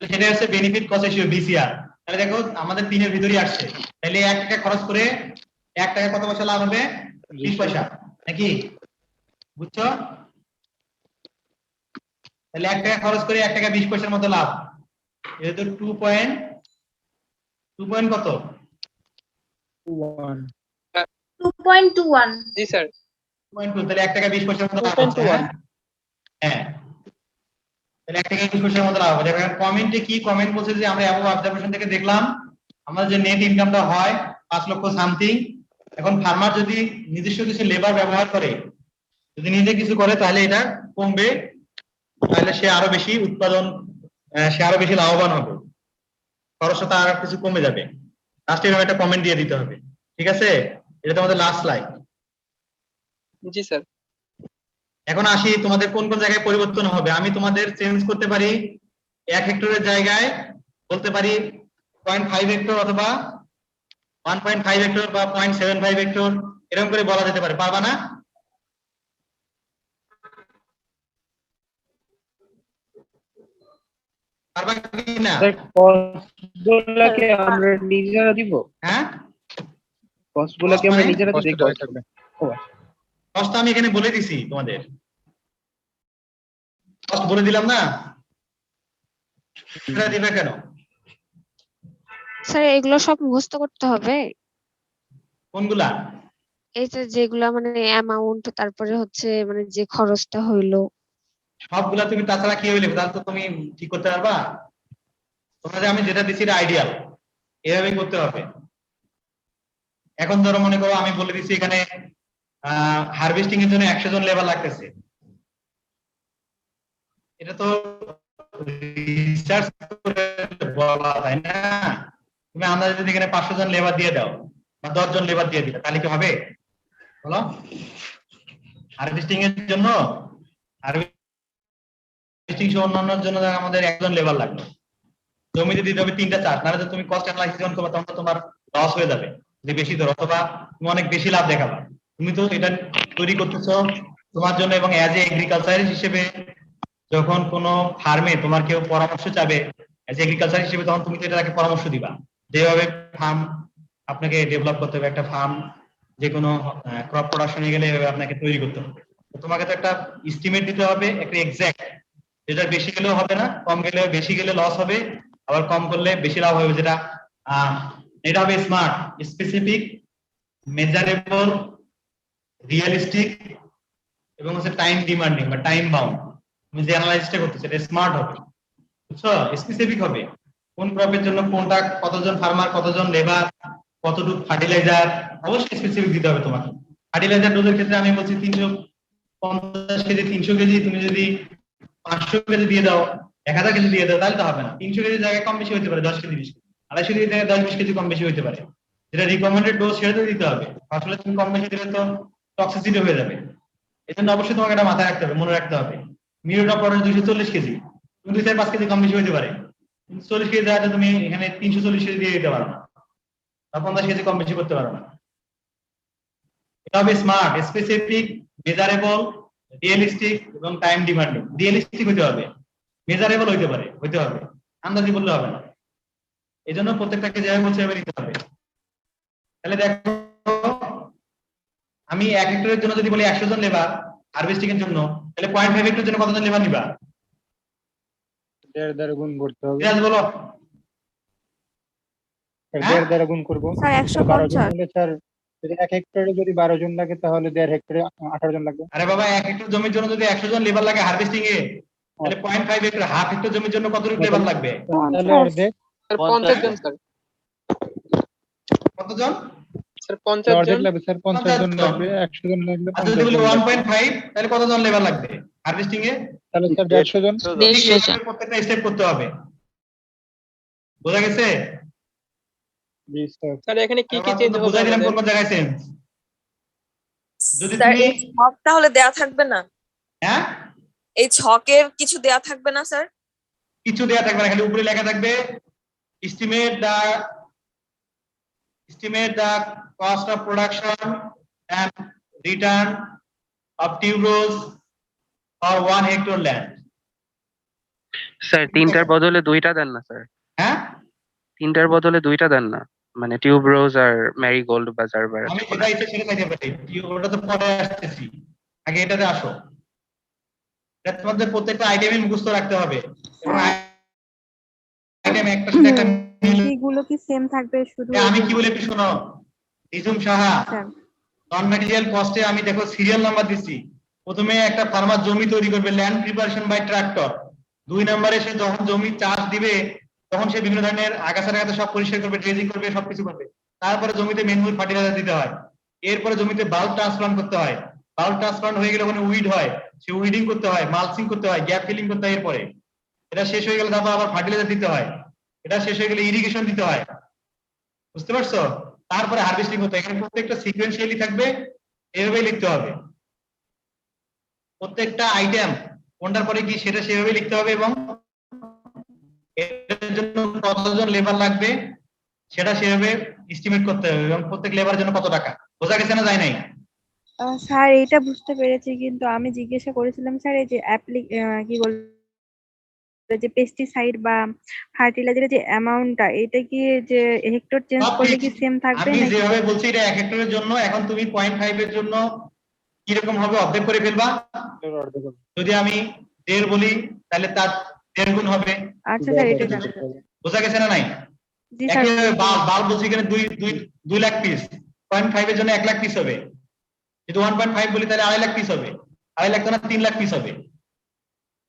সেটা হচ্ছে বেনিফিট কস্ট রেশিও, বিসিআর। তাহলে দেখো আমাদের 3 এর ভিতরেই আসছে। তাহলে 1 টাকা খরচ করে 1 টাকা কত পয়সা লাভ হবে? 20 পয়সা, নাকি? বুঝছো? তাহলে 1 টাকা খরচ করে 1 টাকা 20 পয়সার মতো লাভ। এটা তো 2 পয়েন্ট কত? 2.21। জি স্যার। 2.2। তাহলে 1 টাকা 20 পয়সার মতো লাভ হচ্ছে। হ্যাঁ, তাহলে 1 টাকা 20 পয়সার মতো লাভ হবে। এখন কমেন্টে কি কমেন্ট বলছে যে আমরা অ্যাবভ অবজারভেশন থেকে দেখলাম আমাদের যে নেট ইনকামটা হয় 5 লক্ষ সামথিং। এখন ফার্মার যদি নিজস্ব কিছু লেবার ব্যবহার করে, যদি নিজে কিছু করে, তাহলে এটা কমবে, তাহলে সে আরো বেশি উৎপাদন, সে আরো বেশি লাভবান হবে, খরচটা তার কিছু কমে যাবে। লাস্টে এরকম একটা কমেন্ট দিয়ে দিতে হবে, ঠিক আছে? এটা তোমাদের লাস্ট স্লাইড। জি স্যার। এখন আসি তোমাদের কোন কোন জায়গায় পরিবর্তন হবে। আমি তোমাদের চেঞ্জ করতে পারি, 1 হেক্টরের জায়গায় বলতে পারি 0.5 হেক্টর অথবা 1.5 হেক্টর বা 0.75 হেক্টর, এরকম করে বলা যেতে পারে। পারবা না? পারবা কি না? স্যার কস্টগুলোকে আমরা নিজেরা দিব? হ্যাঁ, কস্টগুলোকে আমরা নিজেরা দেখব। কষ্ট আমি এখানে বলে দিছি তোমাদের, কষ্ট বলে দিলাম না, সেটা দিবে কেন? স্যার এগুলো সব মুখস্থ করতে হবে? কোনগুলা? এই যে যেগুলা মানে অ্যামাউন্ট, তারপরে হচ্ছে মানে যে খরচটা হইলো। সবগুলা তুমি তাছাড়া কি হইলে তাহলে তো তুমি ঠিক করতে পারবা? তোমাদের আমি যেটা দিচ্ছি এটা আইডিয়াল, এভাবেই করতে হবে। এখন ধরো মনে করো আমি বলে দিচ্ছি এখানে হারভেস্টিং এর জন্য 100 জন লেবার লাগতেছে, এটা তো রিসার্চ করে বলা, তাই না? তুমি আন্দাজে যদি এখানে 500 জন লেবার দিয়ে দাও বা 10 জন লেবার দিয়ে দিলে, তাহলে কি হবে বলো? হারভেস্টিং এর জন্য, হারভেস্টিং সহ অন্যান্যর জন্য আমাদের 1 জন লেবার লাগবে, জমিতে দিতে হবে 3টা চার্ট, নাহলে তুমি কস্ট অ্যানালাইসিস যখন করবে তখন তোমার লস হয়ে যাবে যে বেশি ধরো, অথবা তুমি অনেক বেশি লাভ দেখাবা। তুমি তো এটা তৈরি করতেছো তোমার জন্য এবং অ্যাজ এ এগ্রিকালচারিস্ট হিসেবে যখন কোনো ফার্মে তোমার কেউ পরামর্শ চাবে অ্যাজ এগ্রিকালচার হিসেবে, তখন তুমি তো এটা তাকে পরামর্শ দিবা যেভাবে ফার্ম আপনাকে ডেভেলপ করতে হবে, একটা ফার্ম যে কোনো ক্রপ প্রোডাকশনে গেলে এভাবে আপনাকে তৈরি করতে হবে। তো তোমাকে তো একটা এস্টিমেট দিতে হবে, একটা এক্সাক্ট, যেটা বেশি গেলেও হবে না, কম গেলে বেশি গেলে লস হবে, আবার কম করলে বেশি লাভ হবে, যেটা এটা হবে স্মার্ট, স্পেসিফিক, মেজারেবল, রিয়েলিস্টিক এবং হচ্ছে টাইম ডিমান্ডিং বা টাইম বাউন্ড। তুমি যে অ্যানালাইসিসটা করতেছো এটা স্মার্ট হবে, বুঝছো? স্পেসিফিক হবে, কোন ক্রপের জন্য কোনটা, কতজন ফার্মার, কতজন লেবার, কতটুকু ফার্টিলাইজার, অবশ্যই স্পেসিফিক দিতে হবে তোমাকে। ফার্টিলাইজার ডোজের ক্ষেত্রে আমি বলছি 350 কেজি, 300 কেজি, তুমি যদি 500 কেজি দিয়ে দাও, 1000 কেজি দিয়ে দাও, তাহলে তো হবে না। 300 কেজির জায়গায় কম বেশি হতে পারে 10 কেজি, 20 কেজি, 250 কেজির জায়গায় 10-20 কেজি কম বেশি হতে পারে। যেটা রিকমেন্ডেড ডোজ সেটা তো দিতে হবে, আসলে তুমি কম বেশি দিলে তো টক্সিসিটি হয়ে যাবে। এই জন্য অবশ্যই তোমাকে এটা মাথায় রাখতে হবে, মনে রাখতে হবে। মিউরোডপরের 240 কেজি, তুমি 2-5 কেজি কম বেশি হতে পারে, 40 কেজি জায়গায় তুমি এখানে 340 কেজি দিয়ে দিতে পারো না, বা 50 কেজি কম বেশি করতে পারো না। এটা হবে স্মার্ট, স্পেসিফিক, মেজারেবল, রিয়েলিস্টিক এবং টাইম ডিমান্ডিং। রিয়েলিস্টিক হতে হবে, মেজারেবল হতে হবে, আন্দাজি বললে হবে না। এই জন্য প্রত্যেকটাকে যেভাবে বলছে এভাবে নিতে হবে। তাহলে দেখো, আমি 1 হেক্টরের জন্য যদি বলি 100 জন লেবার হারভেস্টিং এর জন্য, তাহলে 0.5 হেক্টরের জন্য কতজন লেবার নিবা? 1.5 গুণ করতে হবে। সিরাজ বলো। 1.5 গুণ করবো। স্যার 12 জন 150। হলে স্যার, যদি 1 হেক্টরে যদি 12 জন লাগে তাহলে 1.5 হেক্টরে 18 জন লাগবে। আরে বাবা, 1 হেক্টর জমির জন্য যদি 100 জন লেবার লাগে হারভেস্টিং এ, তাহলে 0.5 হেক্টর, হাফ হেক্টর জমির জন্য কতটুকু লেবার লাগবে? তাহলে অর্ধেক। স্যার 50 জন স্যার। কতজন? স্যার 50 অর্ধেক জন। লাগবে স্যার, 50 জন লাগবে, 100 জন লাগবে, আর যদি 50 বলি জন লাগবে। 1.5, তাহলে কতজন লেবার লাগবে হারভেস্টিং এ? তাহলে স্যার 150 জন। ঠিক এইভাবে প্রত্যেকটা স্টেপ করতে হবে, বোঝা গেছে? জি স্যার। স্যার এখানে কি কি চেঞ্জ হবে বুঝাই দিলাম আমাদের? কোন কোন জায়গায় চেঞ্জ। যদি স্যার তুমি এই ছক তাহলে দেয়া থাকবে না? হ্যাঁ, এই ছকের কিছু দেয়া থাকবে না স্যার? কিছু দেয়া থাকবে না, খালি উপরে লেখা থাকবে estimate the cost of production and return of tuberose for 1 hectare land. Sir 3টার বদলে 2টা দেন না স্যার? হ্যাঁ, 3টার বদলে 2টা দেন না, মানে টিউবরোজ আর ম্যারিগোল্ড বা জারবার আমি আছে। যেটা ইচ্ছে সেটা চাইতে পারি, ওটা তো পরে আসতেছি, আগে এটাতে আসো। এটা তোমাদের প্রত্যেকটা আইটেমই মুখস্থ রাখতে হবে, এবং আইটেম একটা সাথে একটা এগুলো কি সেম থাকবে শুধু? আমি কি বলে একটু শোনো, রিজুম সাহা, নন ম্যাটেরিয়াল কস্টে আমি দেখো সিরিয়াল নাম্বার দিচ্ছি। প্রথমে একটা ফার্মার জমি তৈরি করবে, ল্যান্ড প্রিপারেশন বাই ট্রাক্টর। 2 নম্বরে সে যখন জমি চাষ দিবে, তখন সে বিভিন্ন ধরনের আগাছা টাগাছা সব পরিষ্কার করবে, ড্রেজিং করবে, সবকিছু করবে। তারপরে জমিতে ম্যানুয়াল ফার্টিলাইজার দিতে হয়। এরপরে জমিতে বাল্ব ট্রান্সপ্লান্ট করতে হয়। বাল্ব ট্রান্সপ্লান্ট হয়ে গেলে ওখানে উইড হয়, সে উইডিং করতে হয়, মালচিং করতে হয়, গ্যাপ ফিলিং করতে হয়। এরপরে এটা শেষ হয়ে গেলে তারপর আবার ফার্টিলাইজার দিতে হয়। এটা শেষ হয়ে গেলে ইরিগেশন দিতে হয়, বুঝতে পারছো? তারপরে হারভেস্টিং হতে হয়। এখানে প্রত্যেকটা সিকোয়েন্সিয়ালি থাকবে, এভাবেই লিখতে হবে। প্রত্যেকটা আইটেম কোনটার পরে কি সেটা সেভাবে লিখতে হবে, এবং এর জন্য কতজন লেবার লাগবে সেটা সেভাবে এস্টিমেট করতে হবে, এবং প্রত্যেক লেবারের জন্য কত টাকা। বোঝা গেছে না যায় নাই? স্যার এটা বুঝতে পেরেছি, কিন্তু আমি জিজ্ঞাসা করেছিলাম স্যার এই যে কি বলে যে পেস্টিসাইড বা ফার্টিলাইজারের যে অ্যামাউন্টটা, এটা কি যে হেক্টর চেঞ্জ করলে কি সেম থাকবে আমি নাকি? যেভাবে বলছি এটা 1 হেক্টরের জন্য, এখন তুমি 0.5 এর জন্য কিরকম হবে অর্ধেক করে ফেলবা। যদি আমি 1.5 বলি তাহলে তার 1.5 গুণ হবে। আচ্ছা স্যার, এটা জানা যাচ্ছে। বোঝা গেছে না নাই? জি স্যার। বাল্ব বলছি এখানে 2 লাখ পিস, 0.5 এর জন্য 1 লাখ পিস হবে। যদি 1.5 বলি তাহলে 2.5 লাখ পিস হবে, 2.5 লাখ না 3 লাখ পিস হবে।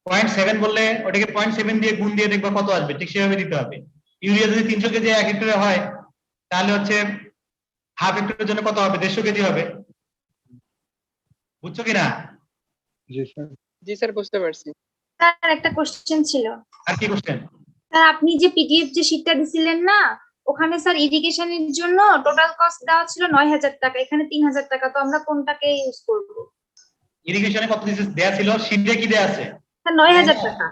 0.7 বললে ওটাকে 0.7 দিয়ে গুণ দিয়ে দেখবা কত আসবে, ঠিক সেভাবে দিতে হবে। ইউরিয়া যদি 300 কেজি 1 হেক্টরে হয়, তাহলে হচ্ছে হাফ হেক্টরের জন্য কত হবে? 150 কেজি হবে। বুঝছো কিনা? জি স্যার। জি স্যার, বুঝতে পারছি। স্যার একটা কোশ্চেন ছিল। আর কি কোশ্চেন? স্যার আপনি যে পিডিএফ যে শীটটা দিছিলেন না, ওখানে স্যার ইরিগেশনের জন্য টোটাল কস্ট দেওয়া ছিল 9,000 টাকা, এখানে 3,000 টাকা, তো আমরা কোনটাকে ইউজ করব? ইরিগেশনে কত দেয়া ছিল? শীটে কি দেয়া আছে? স্যার 9,000 টাকা।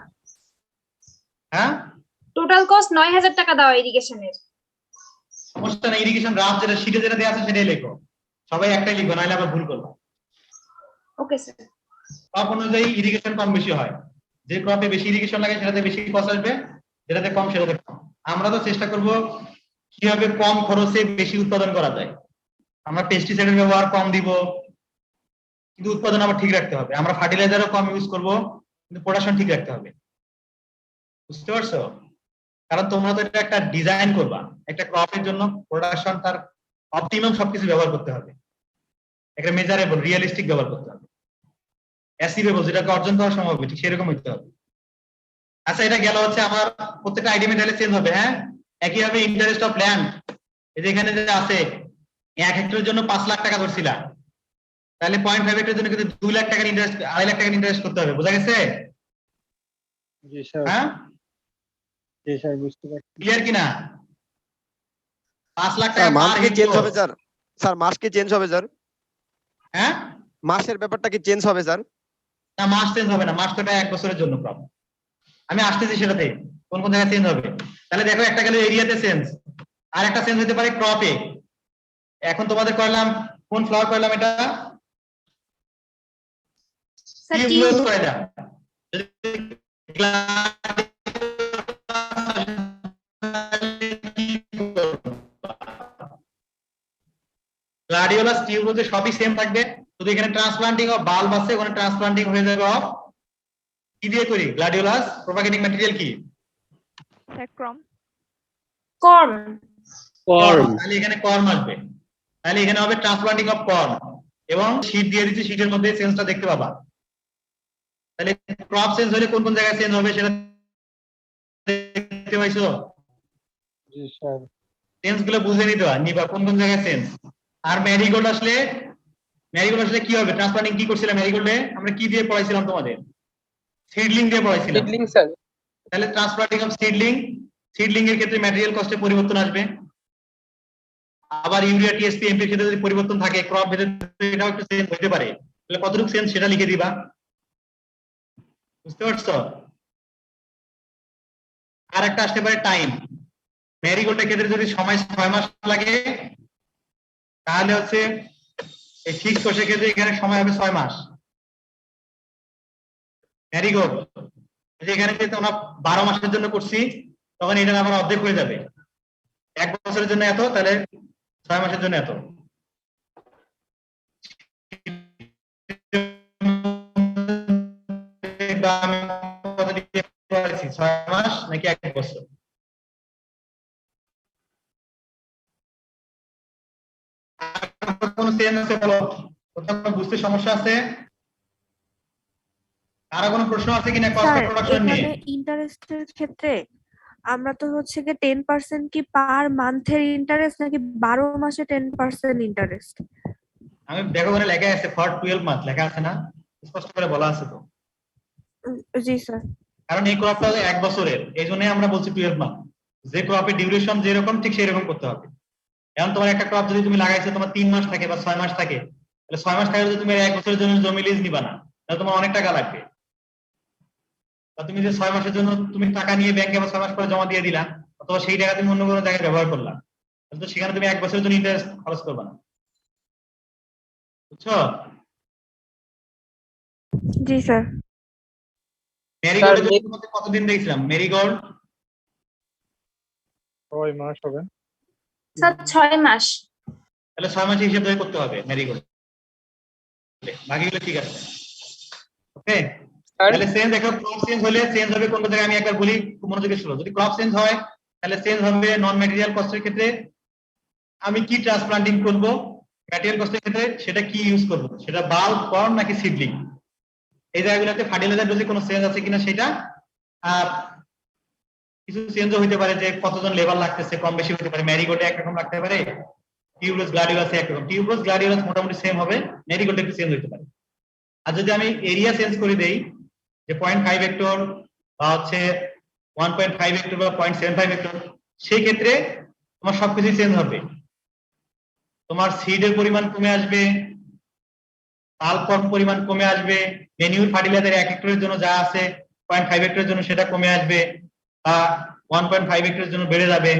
হ্যাঁ, টোটাল কস্ট 9,000 টাকা দেওয়া ইরিগেশনের। সমস্যা নাই, ইরিগেশন রাফ যেটা শীটে যেটা দেয়া আছে সেটাই লেখো। সবাই একটাই লিখো, নাহলে আবার ভুল করবো। Okay sir. সব অনুযায়ী ইরিগেশন কম বেশি হয়। যে ক্রপে বেশি ইরিগেশন লাগে সেটাতে বেশি কস্ট আসবে, যেটাতে কম সেটাতে কম। আমরা তো চেষ্টা করব কিভাবে কম খরচে বেশি উৎপাদন করা যায়। আমরা পেস্টিসাইডের ব্যবহার কম দিব, কিন্তু উৎপাদন আবার ঠিক রাখতে হবে। আমরা ফার্টিলাইজারও কম ইউজ করব, কিন্তু প্রোডাকশন ঠিক রাখতে হবে। বুঝতে পারছো? কারণ তোমরা তো এটা একটা ডিজাইন করবা, একটা ক্রপের জন্য প্রোডাকশন তার অপটিমাম সবকিছু ব্যবহার করতে হবে, একটা মেজারেবল রিয়েলিস্টিক ব্যবহার করতে হবে, অ্যাচিভেবল যেটাকে অর্জন করা সম্ভব হবে ঠিক সেরকম হতে হবে। আচ্ছা, এটা গেল হচ্ছে আমার প্রত্যেকটা আইটেমে তাহলে চেঞ্জ হবে। হ্যাঁ, একইভাবে ইন্টারেস্ট অফ ল্যান্ড, এই যে এখানে যে আছে 1 হেক্টরের জন্য 5 লাখ টাকা ধরছিলাম, তাহলে 0.5 হেক্টরের জন্য কিন্তু 2 লাখ টাকার ইন্টারেস্ট, 2.5 লাখ টাকার ইন্টারেস্ট করতে হবে। বোঝা গেছে? জি স্যার। হ্যাঁ, জি স্যার, বুঝতে পারছি। ক্লিয়ার কিনা? 5 লাখ স্যার টাকা মাস পার কি চেঞ্জ হেক্টর। হবে স্যার? স্যার মাস কি চেঞ্জ হবে স্যার? হ্যাঁ, মাসের ব্যাপারটা কি চেঞ্জ হবে স্যার? না, মাস চেঞ্জ হবে না, মাস তো এটা 1 বছরের জন্য ক্রপ। আমি আসতেছি সেটাতে কোন কোন জায়গায় চেঞ্জ হবে। তাহলে দেখো, একটা গেল এরিয়াতে চেঞ্জ, আর একটা চেঞ্জ হতে পারে ক্রপে। এখন তোমাদের করলাম কোন ফ্লাওয়ার করলাম, এটা টিউবরোজ করলাম। গ্লাডিওলাস টিউবরোজে সবই সেম থাকবে, শুধু এখানে ট্রান্সপ্লান্টিং অফ বাল্ব আছে, ওখানে ট্রান্সপ্লান্টিং হয়ে যাবে অফ কি দিয়ে করি? গ্লাডিওলাস প্রপাগেটিং ম্যাটেরিয়াল কি? কর্ম। তাহলে এখানে কর্ম আসবে, তাহলে এখানে হবে ট্রান্সপ্লান্টিং অফ কর্ম, এবং শীট দিয়ে দিচ্ছি, শীটের মধ্যে চেঞ্জটা দেখতে পাবা। তাহলে ক্রপ চেঞ্জ হলে কোন কোন জায়গায় চেঞ্জ হবে সেটা দেখতে পাইছো? জি স্যার। চেঞ্জ গুলো বুঝে নিতে হয়, নিবা কোন কোন জায়গায় চেঞ্জ। আর ম্যারিগোল্ড আসলে, ম্যারিগোল্ড আসলে কি হবে? ট্রান্সপ্লান্টিং কি করছিলাম ম্যারিগোল্ডে? আমরা কি দিয়ে পড়াইছিলাম তোমাদের? সিডলিং দিয়ে পড়াইছিলাম। Seedling sir. তাহলে ট্রান্সপ্লান্টিং অফ সিডলিং, সিডলিং এর ক্ষেত্রে ম্যাটেরিয়াল কস্টে পরিবর্তন আসবে। আবার ইউরিয়া টিএসপি এমপি এর ক্ষেত্রে যদি পরিবর্তন থাকে, ক্রপ ভেদে এটাও একটু চেঞ্জ হতে পারে। তাহলে কতটুকু চেঞ্জ সেটা লিখে দিবা। বুঝতে পারছো? আর একটা আসতে পারে টাইম। ম্যারিগোল্ডের ক্ষেত্রে যদি সময় 6 মাস লাগে, তাহলে হচ্ছে এই ফিক্স কোর্সের ক্ষেত্রে এখানে সময় হবে 6 মাস। ম্যারিগোল্ড এখানে যেহেতু আমরা 12 মাসের জন্য করছি, তখন এটা আবার অর্ধেক হয়ে যাবে। 1 বছরের জন্য এত, তাহলে 6 মাসের জন্য এত। আমি কত দিতে পারছি, 6 মাস নাকি 1 বছর? কোনো চেঞ্জ আছে বলো? কোথাও বুঝতে সমস্যা আছে? কারো কোনো প্রশ্ন আছে কিনা কস্ট অফ প্রোডাকশন নিয়ে? এখানে ইন্টারেস্টের ক্ষেত্রে আমরা তো হচ্ছে কি 10% কি পার মান্থের ইন্টারেস্ট নাকি 12 মাসে 10% ইন্টারেস্ট? আমি দেখো ওখানে লেখা আছে ফর 12 মান্থ লেখা আছে না, স্পষ্ট করে বলা আছে তো। জি স্যার। কারণ এই ক্রপটা 1 বছরের, এই জন্য আমরা বলছি 12 মান্থ। যে ক্রপের ডিউরেশন যেরকম ঠিক সেই রকম করতে হবে। এখন তোমার একটা ক্রপ যদি তুমি লাগাইছো তোমার 3 মাস থাকে বা 6 মাস থাকে, তাহলে 6 মাস থাকলে তুমি 1 বছরের জন্য জমি লিজ নিবা না, তাহলে তোমার অনেক টাকা লাগবে। বা তুমি যে 6 মাসের জন্য তুমি টাকা নিয়ে ব্যাংকে বা 6 মাস পরে জমা দিয়ে দিলা, অথবা সেই টাকা তুমি অন্য কোনো জায়গায় ব্যবহার করলা, তাহলে তো সেখানে তুমি 1 বছরের জন্য ইন্টারেস্ট খরচ করবে না। বুঝছো? জি স্যার। মেরিগোল্ডের জন্য কতদিন দেখছিলাম? মেরিগোল্ড 6 মাস হবে স্যার। 6 মাস। তাহলে 6 মাসের হিসাব ধরে করতে হবে মেরিগোল্ড, বাকিগুলো ঠিক আছে। ওকে, তাহলে চেঞ্জ দেখো, ক্রপ চেঞ্জ হলে চেঞ্জ হবে কোন জায়গায়, আমি একবার বলি খুব মনোযোগে শুনো। যদি ক্রপ চেঞ্জ হয় তাহলে চেঞ্জ হবে নন ম্যাটেরিয়াল কস্টের ক্ষেত্রে আমি কি ট্রান্সপ্লান্টিং করব, ম্যাটেরিয়াল কস্টের ক্ষেত্রে সেটা কি ইউজ করব, সেটা বাল্ব, কর্ম নাকি সিডলিং। এই জায়গাগুলোতে ফার্টিলাইজার ডোজে কোনো চেঞ্জ আছে কিনা সেটা, আর কিছু চেঞ্জও হতে পারে যে কতজন লেবার লাগতেছে, কম বেশি হতে পারে। ম্যারিগোল্ডে একরকম লাগতে পারে, টিউবরোজ গ্লাডিওলাসে একরকম। টিউবরোজ গ্লাডিওলাস মোটামুটি সেম হবে, ম্যারিগোল্ডে একটু চেঞ্জ হতে পারে। আর যদি আমি এরিয়া চেঞ্জ করে দেই যে 0.5 হেক্টর বা হচ্ছে 1.5 হেক্টর বা 0.75 হেক্টর, সেই ক্ষেত্রে তোমার সবকিছু চেঞ্জ হবে। তোমার সিডের পরিমাণ কমে আসবে, সালফার পরিমাণ কমে আসবে, ম্যানিউর ফার্টিলাইজার 1 হেক্টরের জন্য যা আছে 0.5 হেক্টরের জন্য সেটা কমে আসবে বা 1.5 হেক্টরের জন্য বেড়ে যাবে।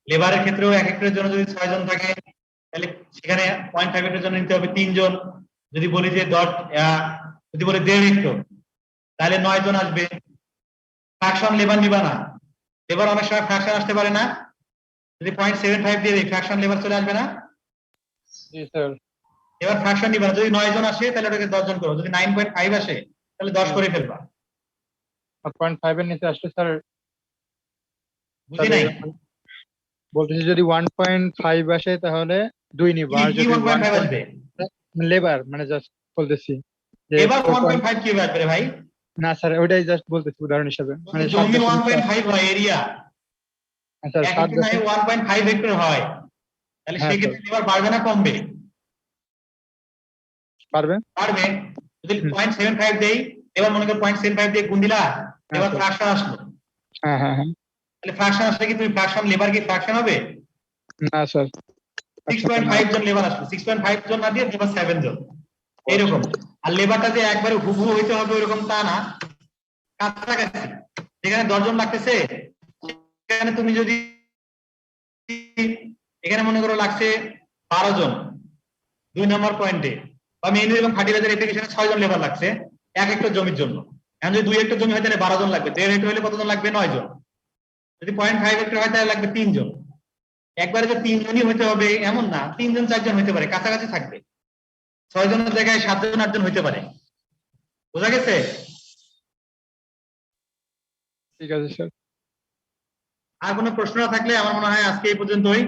লেবারের ক্ষেত্রেও 1 হেক্টরের জন্য যদি 6 জন থাকে, তাহলে সেখানে 0.5 হেক্টরের জন্য নিতে হবে 3 জন। যদি বলি যে যদি বলি 1.5 হেক্টর, তাহলে 9 জন আসবে। ফ্র্যাকশন লেবার নিবা না, লেবার অনেক সময় ফ্র্যাকশন আসতে পারে না, যদি 0.75 দিয়ে দিই ফ্র্যাকশন লেবার চলে আসবে না? জি স্যার। এবার ফ্র্যাকশন নিবা না, যদি 9 জন আসে তাহলে ওটাকে 10 জন করো, যদি 9.5 আসে তাহলে 10 করে ফেলবা। 0.5 এর নিচে আসলে স্যার বুঝি নাই? বলতেছি যদি 1.5 আসে তাহলে 2 নিব, আর কি যদি 1.5 আসবে? লেবার মানে জাস্ট বলতেছি যে এবার 1.5 কি আসবে রে ভাই? না স্যার ওইটাই জাস্ট বলতেছি উদাহরণ হিসেবে, মানে জমি 1.5 হয় এরিয়া, আচ্ছা এক হেক্টর 1.5 হেক্টর হয়, তাহলে হ্যাঁ, সেক্ষেত্রে লেবার বাড়বে না কমবে? পারবে পারবে। যদি 0.75 দেই, এবার মনে করো 0.75 দিয়ে গুণ দিলা, এবার ফ্র্যাকশন আসলো, হ্যাঁ হ্যাঁ হ্যাঁ তাহলে ফ্র্যাকশন আসলে কি তুমি ফ্র্যাকশন লেবার কি ফ্র্যাকশন হবে? না স্যার 6.5 জন লেবার আসলো, 6.5 জন না দিয়ে লেবার 7 জন, এইরকম। আর লেবারটা যে একবারে হুবহু হইতে হবে ওরকম তা না, কাছাকাছি। যেখানে 10 জন লাগতেছে সেখানে তুমি যদি এখানে মনে করো লাগছে 12 জন 2 নম্বর পয়েন্টে, বা মেনু এবং ফার্টিলাইজার অ্যাপ্লিকেশনে 6 জন লেবার লাগছে 1 হেক্টর জমির জন্য। এখন যদি 2 হেক্টর জমি হয় তাহলে 12 জন লাগবে, 1.5 হেক্টর হলে কতজন লাগবে? 9 জন। যদি 0.5 হেক্টর হয় তাহলে লাগবে 3 জন। একবারে যে 3 জনই হতে হবে এমন না, 3 জন 4 জন হতে পারে, কাছাকাছি থাকবে। 6 জনের জায়গায় 7 জন 8 জন হতে পারে। বোঝা গেছে? ঠিক আছে স্যার। আর কোনো প্রশ্ন না থাকলে আমার মনে হয় আজকে এই পর্যন্তই।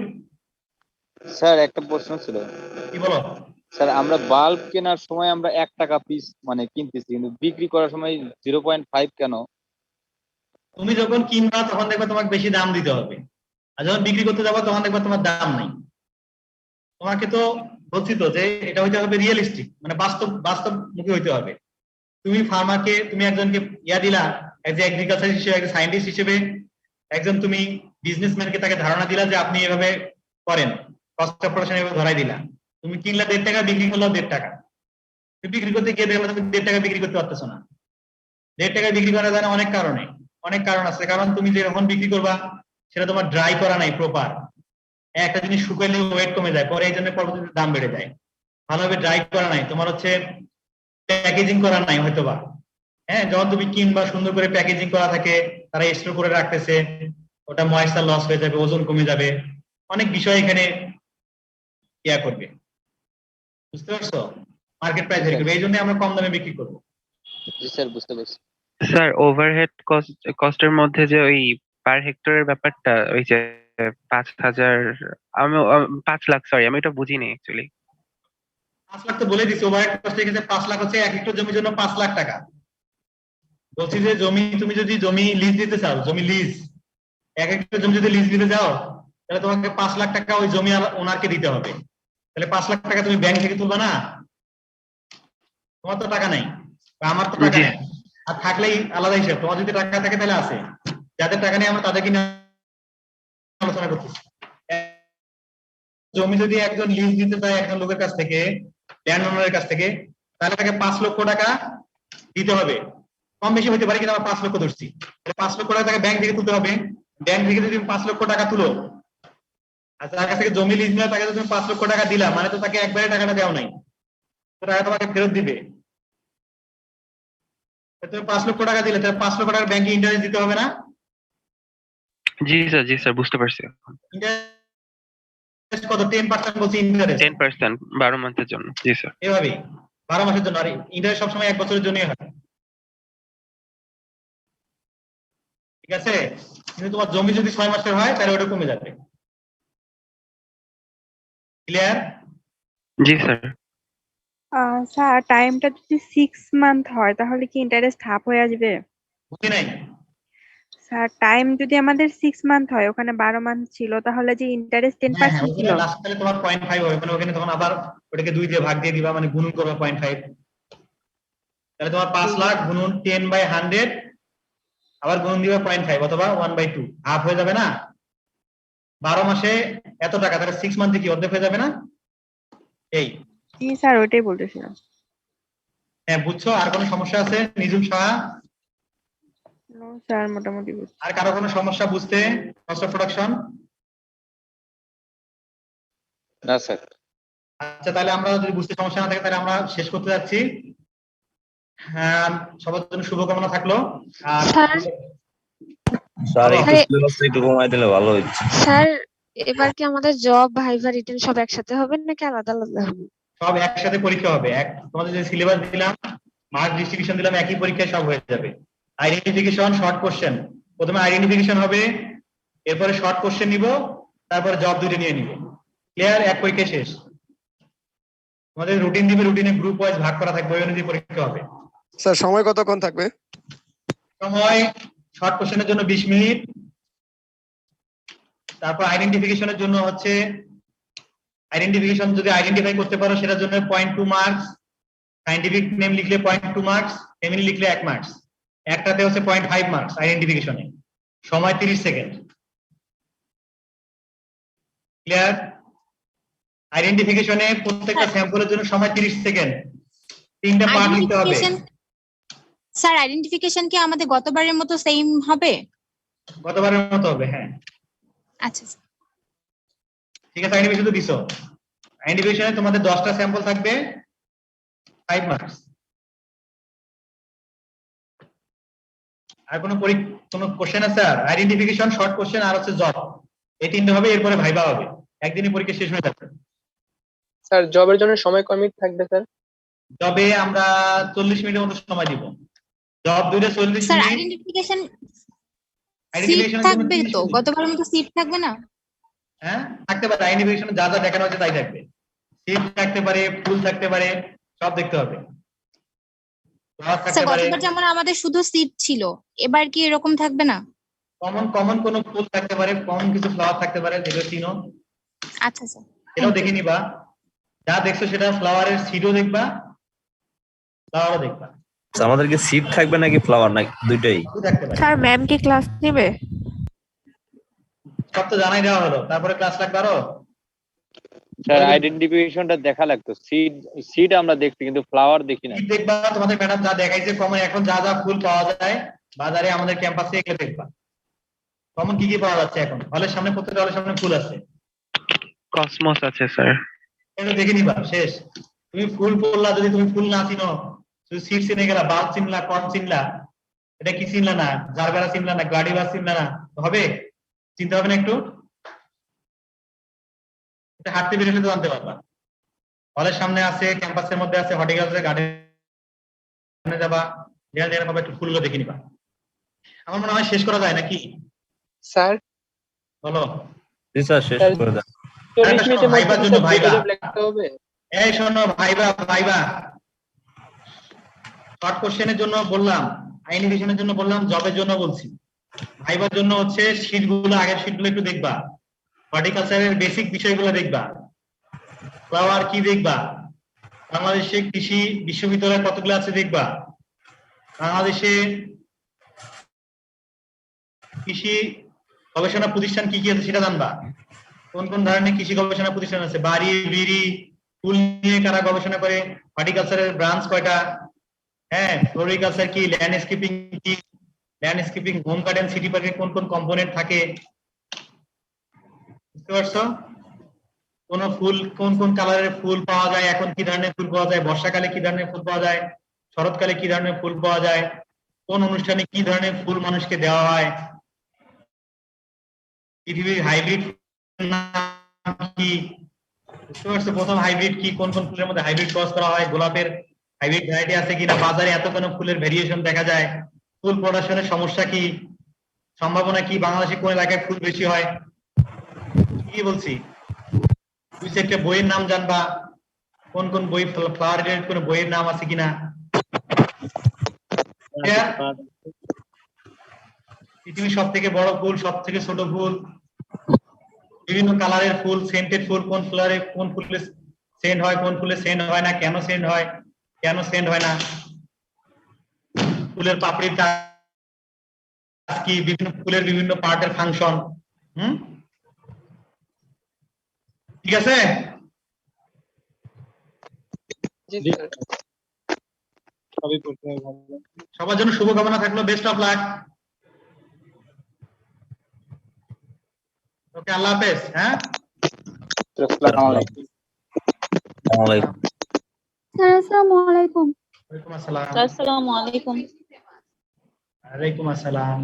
স্যার একটা প্রশ্ন ছিল। কি বলো? স্যার আমরা বাল্ব কেনার সময় আমরা 1 টাকা পিস মানে কিনতেছি, কিন্তু বিক্রি করার সময় 0.5 কেন? তুমি যখন কিনবা তখন দেখবা তোমাকে বেশি দাম দিতে হবে, আর যখন বিক্রি করতে যাবা তখন দেখবা তোমার দাম নাই। তোমাকে তো বলছি তো যে এটা হইতে হবে রিয়েলিস্টিক, মানে বাস্তবমুখী হইতে হবে। তুমি ফার্মারকে, তুমি একজনকে দিলা এজ এ এগ্রিকালচার হিসেবে, একজন সায়েন্টিস্ট হিসেবে, একজন তুমি বিজনেসম্যানকে তাকে ধারণা দিলা যে আপনি এভাবে করেন, কস্ট অফ প্রোডাকশন এভাবে ধরাই দিলা। তুমি কিনলা 1.5 টাকা, বিক্রি করলো 1.5 টাকা। তুমি বিক্রি করতে গিয়ে দেখলা তুমি 1.5 টাকা বিক্রি করতে পারতেছো না। 1.5 টাকা বিক্রি করা যায় না অনেক কারণে, অনেক কারণ আছে। কারণ তুমি যখন বিক্রি করবা সেটা তোমার ড্রাই করা নাই প্রপার। একটা জিনিস শুকাইলে ওয়েট কমে যায়, পরে এই জন্য পরবর্তীতে দাম বেড়ে যায়। ভালোভাবে ড্রাই করা নাই, তোমার হচ্ছে প্যাকেজিং করা নাই হয়তোবা। হ্যাঁ, যখন তুমি কিনবা সুন্দর করে প্যাকেজিং করা থাকে, তারা স্টোর করে রাখতেছে, ওটা ময়েশ্চার লস হয়ে যাবে, ওজন কমে যাবে, অনেক বিষয় এখানে ইয়া করবে। বুঝতে পারছো? মার্কেট প্রাইস ভ্যারি করবে, এই জন্য আমরা কম দামে বিক্রি করবো। জি স্যার বুঝতে পারছি। স্যার ওভারহেড কস্টের মধ্যে যে ওই পার হেক্টরের ব্যাপারটা, ওই যে 5,000, আমি 5 লাখ, সরি আমি এটা বুঝিনি অ্যাকচুয়ালি। 5 লাখ তো বলে দিচ্ছি, ওভারহেড কস্ট এখানে 5 লাখ হচ্ছে 1 হেক্টর জমির জন্য 5 লাখ টাকা। বলছি যে জমি, তুমি যদি জমি লিজ দিতে চাও, জমি লিজ 1 হেক্টর জমি যদি লিজ দিতে যাও তাহলে তোমাকে 5 লাখ টাকা ওই জমি ওনারকে দিতে হবে। তাহলে 5 লাখ টাকা তুমি ব্যাংক থেকে তুলবা না? তোমার তো টাকা নাই, বা আমার তো টাকা নেই, আর থাকলেই আলাদা হিসাব। তোমার যদি টাকা থাকে তাহলে আছে, যাদের টাকা নেই আমরা তাদেরকে নিয়ে আলোচনা করতেছি। জমি যদি একজন লিজ দিতে চায় একজন লোকের কাছ থেকে, ল্যান্ড ওনারের কাছ থেকে, তাহলে তাকে 5 লক্ষ টাকা দিতে হবে। কম বেশি হতে পারে, কিন্তু আমরা 5 লক্ষ ধরছি। 5 লক্ষ টাকা তাকে ব্যাংক থেকে তুলতে হবে। ব্যাংক থেকে যদি 5 লক্ষ টাকা তুলো, আর তার কাছ থেকে জমি লিজ নিলে তাকে তুমি 5 লক্ষ টাকা দিলা, মানে তো তাকে একবারে টাকাটা দেওয়া নাই, তো টাকা তোমাকে ফেরত দিবে। তুমি 5 লক্ষ টাকা দিলে, তাহলে 5 লক্ষ টাকা ব্যাংকে ইন্টারেস্ট দিতে হবে না? জি স্যার বুঝতে পারছি। ইন্টারেস্ট কত? 10% বলছি ইন্টারেস্ট। 10% 12 মাসের জন্য। জি স্যার। এভাবে 12 মাসের জন্য, আর ইন্টারেস্ট সবসময় 1 বছরের জন্যই হয়। ঠিক আছে? কিন্তু তোমার জমি যদি 6 মাসের হয় তাহলে ওটা কমে যাবে। ক্লিয়ার? জি স্যার। স্যার টাইমটা যদি 6 মান্থ হয় তাহলে কি ইন্টারেস্ট হাফ হয়ে আসবে? বুঝি নাই। স্যার টাইম যদি আমাদের 6 মান্থ হয়, ওখানে 12 মান্থ ছিল, তাহলে যে ইন্টারেস্ট 10% ছিল, ওখানে লাস্ট তাহলে তোমার 0.5 হবে, মানে ওখানে তখন আবার ওটাকে 2 দিয়ে ভাগ দিয়ে দিবা, মানে গুণন করবা 0.5। তাহলে তোমার 5 লাখ গুণন 10/100, আবার গুণন দিবা 0.5 অথবা 1/2, হাফ হয়ে যাবে না? 12 মাসে এত টাকা, তাহলে 6 মান্থে কি অর্ধেক হয়ে যাবে না? এই জি স্যার ওইটাই বলতেছিলাম। হ্যাঁ, বুঝছো? আর কোনো সমস্যা আছে নিজুম সাহা? নো স্যার, মোটামুটি বুঝছি। আর কারো কোনো সমস্যা বুঝতে কস্ট অফ প্রোডাকশন? না স্যার। আচ্ছা, তাহলে আমরা যদি বুঝতে সমস্যা না থাকে তাহলে আমরা শেষ করতে যাচ্ছি। হ্যাঁ, সবার জন্য শুভকামনা থাকলো। আর স্যার স্যার হ্যাঁ। একটু সিলেবাসটা একটু কমাই দিলে ভালো হতো। স্যার এবার কি আমাদের জব ভাইভা রিটেন সব একসাথে হবে নাকি আলাদা আলাদা হবে? সব একসাথে পরীক্ষা হবে। তোমাদের যে সিলেবাস দিলাম, মার্ক ডিস্ট্রিবিউশন দিলাম, একই পরীক্ষায় সব হয়ে যাবে। Identification, short question. প্রথমে আইডেন্টিফিকেশন হবে, এরপরে শর্ট কোশ্চেন নিব, তারপরে জব দুটো নিয়ে নিব। ক্লিয়ার? এক পরীক্ষা শেষ। তোমাদের রুটিন দিবে, রুটিনে গ্রুপ ওয়াইজ ভাগ করা থাকবে, ওই অনুযায়ী পরীক্ষা হবে। স্যার সময় কতক্ষণ থাকবে? সময় শর্ট কোশ্চেনের জন্য 20 মিনিট, তারপর আইডেন্টিফিকেশনের জন্য হচ্ছে আইডেন্টিফিকেশন যদি আইডেন্টিফাই করতে পারো সেটার জন্য 0.2 মার্কস, সায়েন্টিফিক নেম লিখলে 0.2 মার্কস, ফ্যামিলি লিখলে 1 মার্কস। একটাতে হচ্ছে 0.5 মার্কস আইডেন্টিফিকেশনে। সময় 30 সেকেন্ড। ক্লিয়ার? আইডেন্টিফিকেশনে প্রত্যেকটা স্যাম্পলের জন্য সময় 30 সেকেন্ড, 3টা পার্ট লিখতে হবে। স্যার আইডেন্টিফিকেশন কি আমাদের গতবারের মতো সেম হবে? গতবারের মতো হবে, হ্যাঁ। আচ্ছা ঠিক আছে, আইডেন্টিফিকেশন তো দিছো। আইডেন্টিফিকেশনে তোমাদের 10টা স্যাম্পল থাকবে, 5 মার্কস। আর কোনো কোশ্চেন আছে? আর আইডেন্টিফিকেশন, শর্ট কোশ্চেন আর হচ্ছে জব, এই তিনটে হবে, এরপরে ভাইবা হবে। একদিনই পরীক্ষা শেষ হয়ে যাবে। স্যার জবের জন্য সময় কয় মিনিট থাকবে স্যার? জবে আমরা 40 মিনিটের মতো সময় দিব। জব দুইটা 40 স্যার মিনিট। আইডেন্টিফিকেশন সিট আইডেন্টিফিকেশনের জন্য থাকবে 30 তো? মিনিট। গতবারের মতো সিট থাকবে না? হ্যাঁ, থাকতে পারে। আইডেন্টিফিকেশনে যা যা দেখানো হচ্ছে তাই থাকবে। সিট থাকতে পারে, ফুল থাকতে পারে, সব দেখতে হবে। ক্লাস স্যার থাকতে পারে। গতবার যেমন আমাদের শুধু সিট ছিল, এবার কি এরকম থাকবে না? কমন কোনো ফুল থাকতে পারে, কমন কিছু ফ্লাওয়ার থাকতে পারে, যেগুলো চিনো। আচ্ছা স্যার, সেটাও দেখে নিবা। যা দেখছো সেটা ফ্লাওয়ারের সিডও দেখবা, ফ্লাওয়ারও দেখবা। আমাদের কি সিট থাকবে নাকি ফ্লাওয়ার, নাকি দুইটাই? থাকতে পারে। স্যার ম্যাম কি ক্লাস নেবে? সব তো জানাই দেওয়া হলো, তারপরে ক্লাস লাগবে আরো। স্যার আইডেন্টিফিকেশনটা দেখা লাগতো। সিড আমরা দেখছি কিন্তু ফ্লাওয়ার দেখি না। সিট দেখবা, তোমাদের ম্যাডাম যা দেখাইছে কমন, এখন যা যা ফুল পাওয়া যায় বাজারে আমাদের ক্যাম্পাসে, এগুলো দেখবা। কমন কি কি পাওয়া যাচ্ছে এখন হলের সামনে, প্রত্যেকটা হলের সামনে ফুল আছে। কসমস আছে স্যার। এটা দেখে নিবা, শেষ। তুমি ফুল পড়লা, যদি তুমি ফুল না চিনো, তুমি সিট চিনে গেলা, বাল্ব চিনলা, কর্ন চিনলা, এটা কি চিনলা না, জারবেরা চিনলা না, গ্লাডিভাস চিনলা না, হবে? চিনতে হবে না একটু? এটা হাঁটতে বেরোলে তো জানতে পারবা। হলের সামনে আছে, ক্যাম্পাসের মধ্যে আছে, হর্টিকালচার গার্ডেনে যাবা, যেখানে পাবা, একটু ফুলগুলো দেখে নিবা। আমার মনে হয় শেষ করা যায় নাকি স্যার? বলো। জি স্যার, শেষ করে দেন। 40 মিনিটের মধ্যে ভাইবার জন্য ভাইবা লিখতে হবে। এই শোনো, ভাইবা শর্ট কোশ্চেনের জন্য বললাম, আইডেন্টিফিকেশনের জন্য বললাম, জবের জন্য বলছি। ভাইবার জন্য হচ্ছে শীটগুলো, আগের শীটগুলো একটু দেখবা, হর্টিকালচারের বেসিক বিষয়গুলো দেখবা, ফ্লাওয়ার কি দেখবা, বাংলাদেশে কৃষি বিশ্ববিদ্যালয় কতগুলো আছে দেখবা, বাংলাদেশে কৃষি গবেষণা প্রতিষ্ঠান কি কি আছে সেটা জানবা, কোন কোন ধরনের কৃষি গবেষণা প্রতিষ্ঠান আছে, বাড়ি বিড়ি ফুল নিয়ে কারা গবেষণা করে, হর্টিকালচারের ব্রাঞ্চ কয়টা, হ্যাঁ, ফ্লোরিকালচার কি, ল্যান্ডস্কেপিং কি, ল্যান্ডস্কেপিং, হোম গার্ডেন, সিটি পার্কে কোন কোন কম্পোনেন্ট থাকে, বুঝতে পারছো? কোন ফুল, কোন কোন কালারের ফুল পাওয়া যায়, এখন কি ধরনের ফুল পাওয়া যায়, বর্ষাকালে কি ধরনের ফুল পাওয়া যায়, শরৎকালে কি ধরনের ফুল পাওয়া যায়, কোন অনুষ্ঠানে কি ধরনের ফুল মানুষকে দেওয়া হয়, পৃথিবীর হাইব্রিড কি, বুঝতে পারছো? প্রথম হাইব্রিড কি, কোন কোন ফুলের মধ্যে হাইব্রিড ক্রস করা হয়, গোলাপের হাইব্রিড ভ্যারাইটি আছে কিনা, বাজারে এত কোন ফুলের ভেরিয়েশন দেখা যায়, ফুল প্রোডাকশনের সমস্যা কি, সম্ভাবনা কি, বাংলাদেশে কোন এলাকায় ফুল বেশি হয়, কি বলছি? দুই চারটে বইয়ের নাম জানবা, কোন কোন বই, ফ্লাওয়ার রিলেটেড কোন বইয়ের নাম আছে কিনা। পৃথিবীর সব থেকে বড় ফুল, সব থেকে ছোট ফুল, বিভিন্ন কালারের ফুল, সেন্টেড ফুল, কোন ফ্লাওয়ারে কোন ফুলে সেন্ট হয়, কোন ফুলে সেন্ট হয় না, কেন সেন্ট হয়, কেন সেন্ট হয় না, ফুলের পাপড়ির কাজ কি, বিভিন্ন ফুলের বিভিন্ন পার্টের ফাংশন। ঠিক আছে? সবার জন্য শুভকামনা থাকলো, বেস্ট অফ লাক। ওকে, আল্লাহ হাফেজ। হ্যাঁ, স্যার আসসালামু আলাইকুম। ওয়ালাইকুম আসসালাম। আসসালামু আলাইকুম। ওয়ালাইকুম আসসালাম।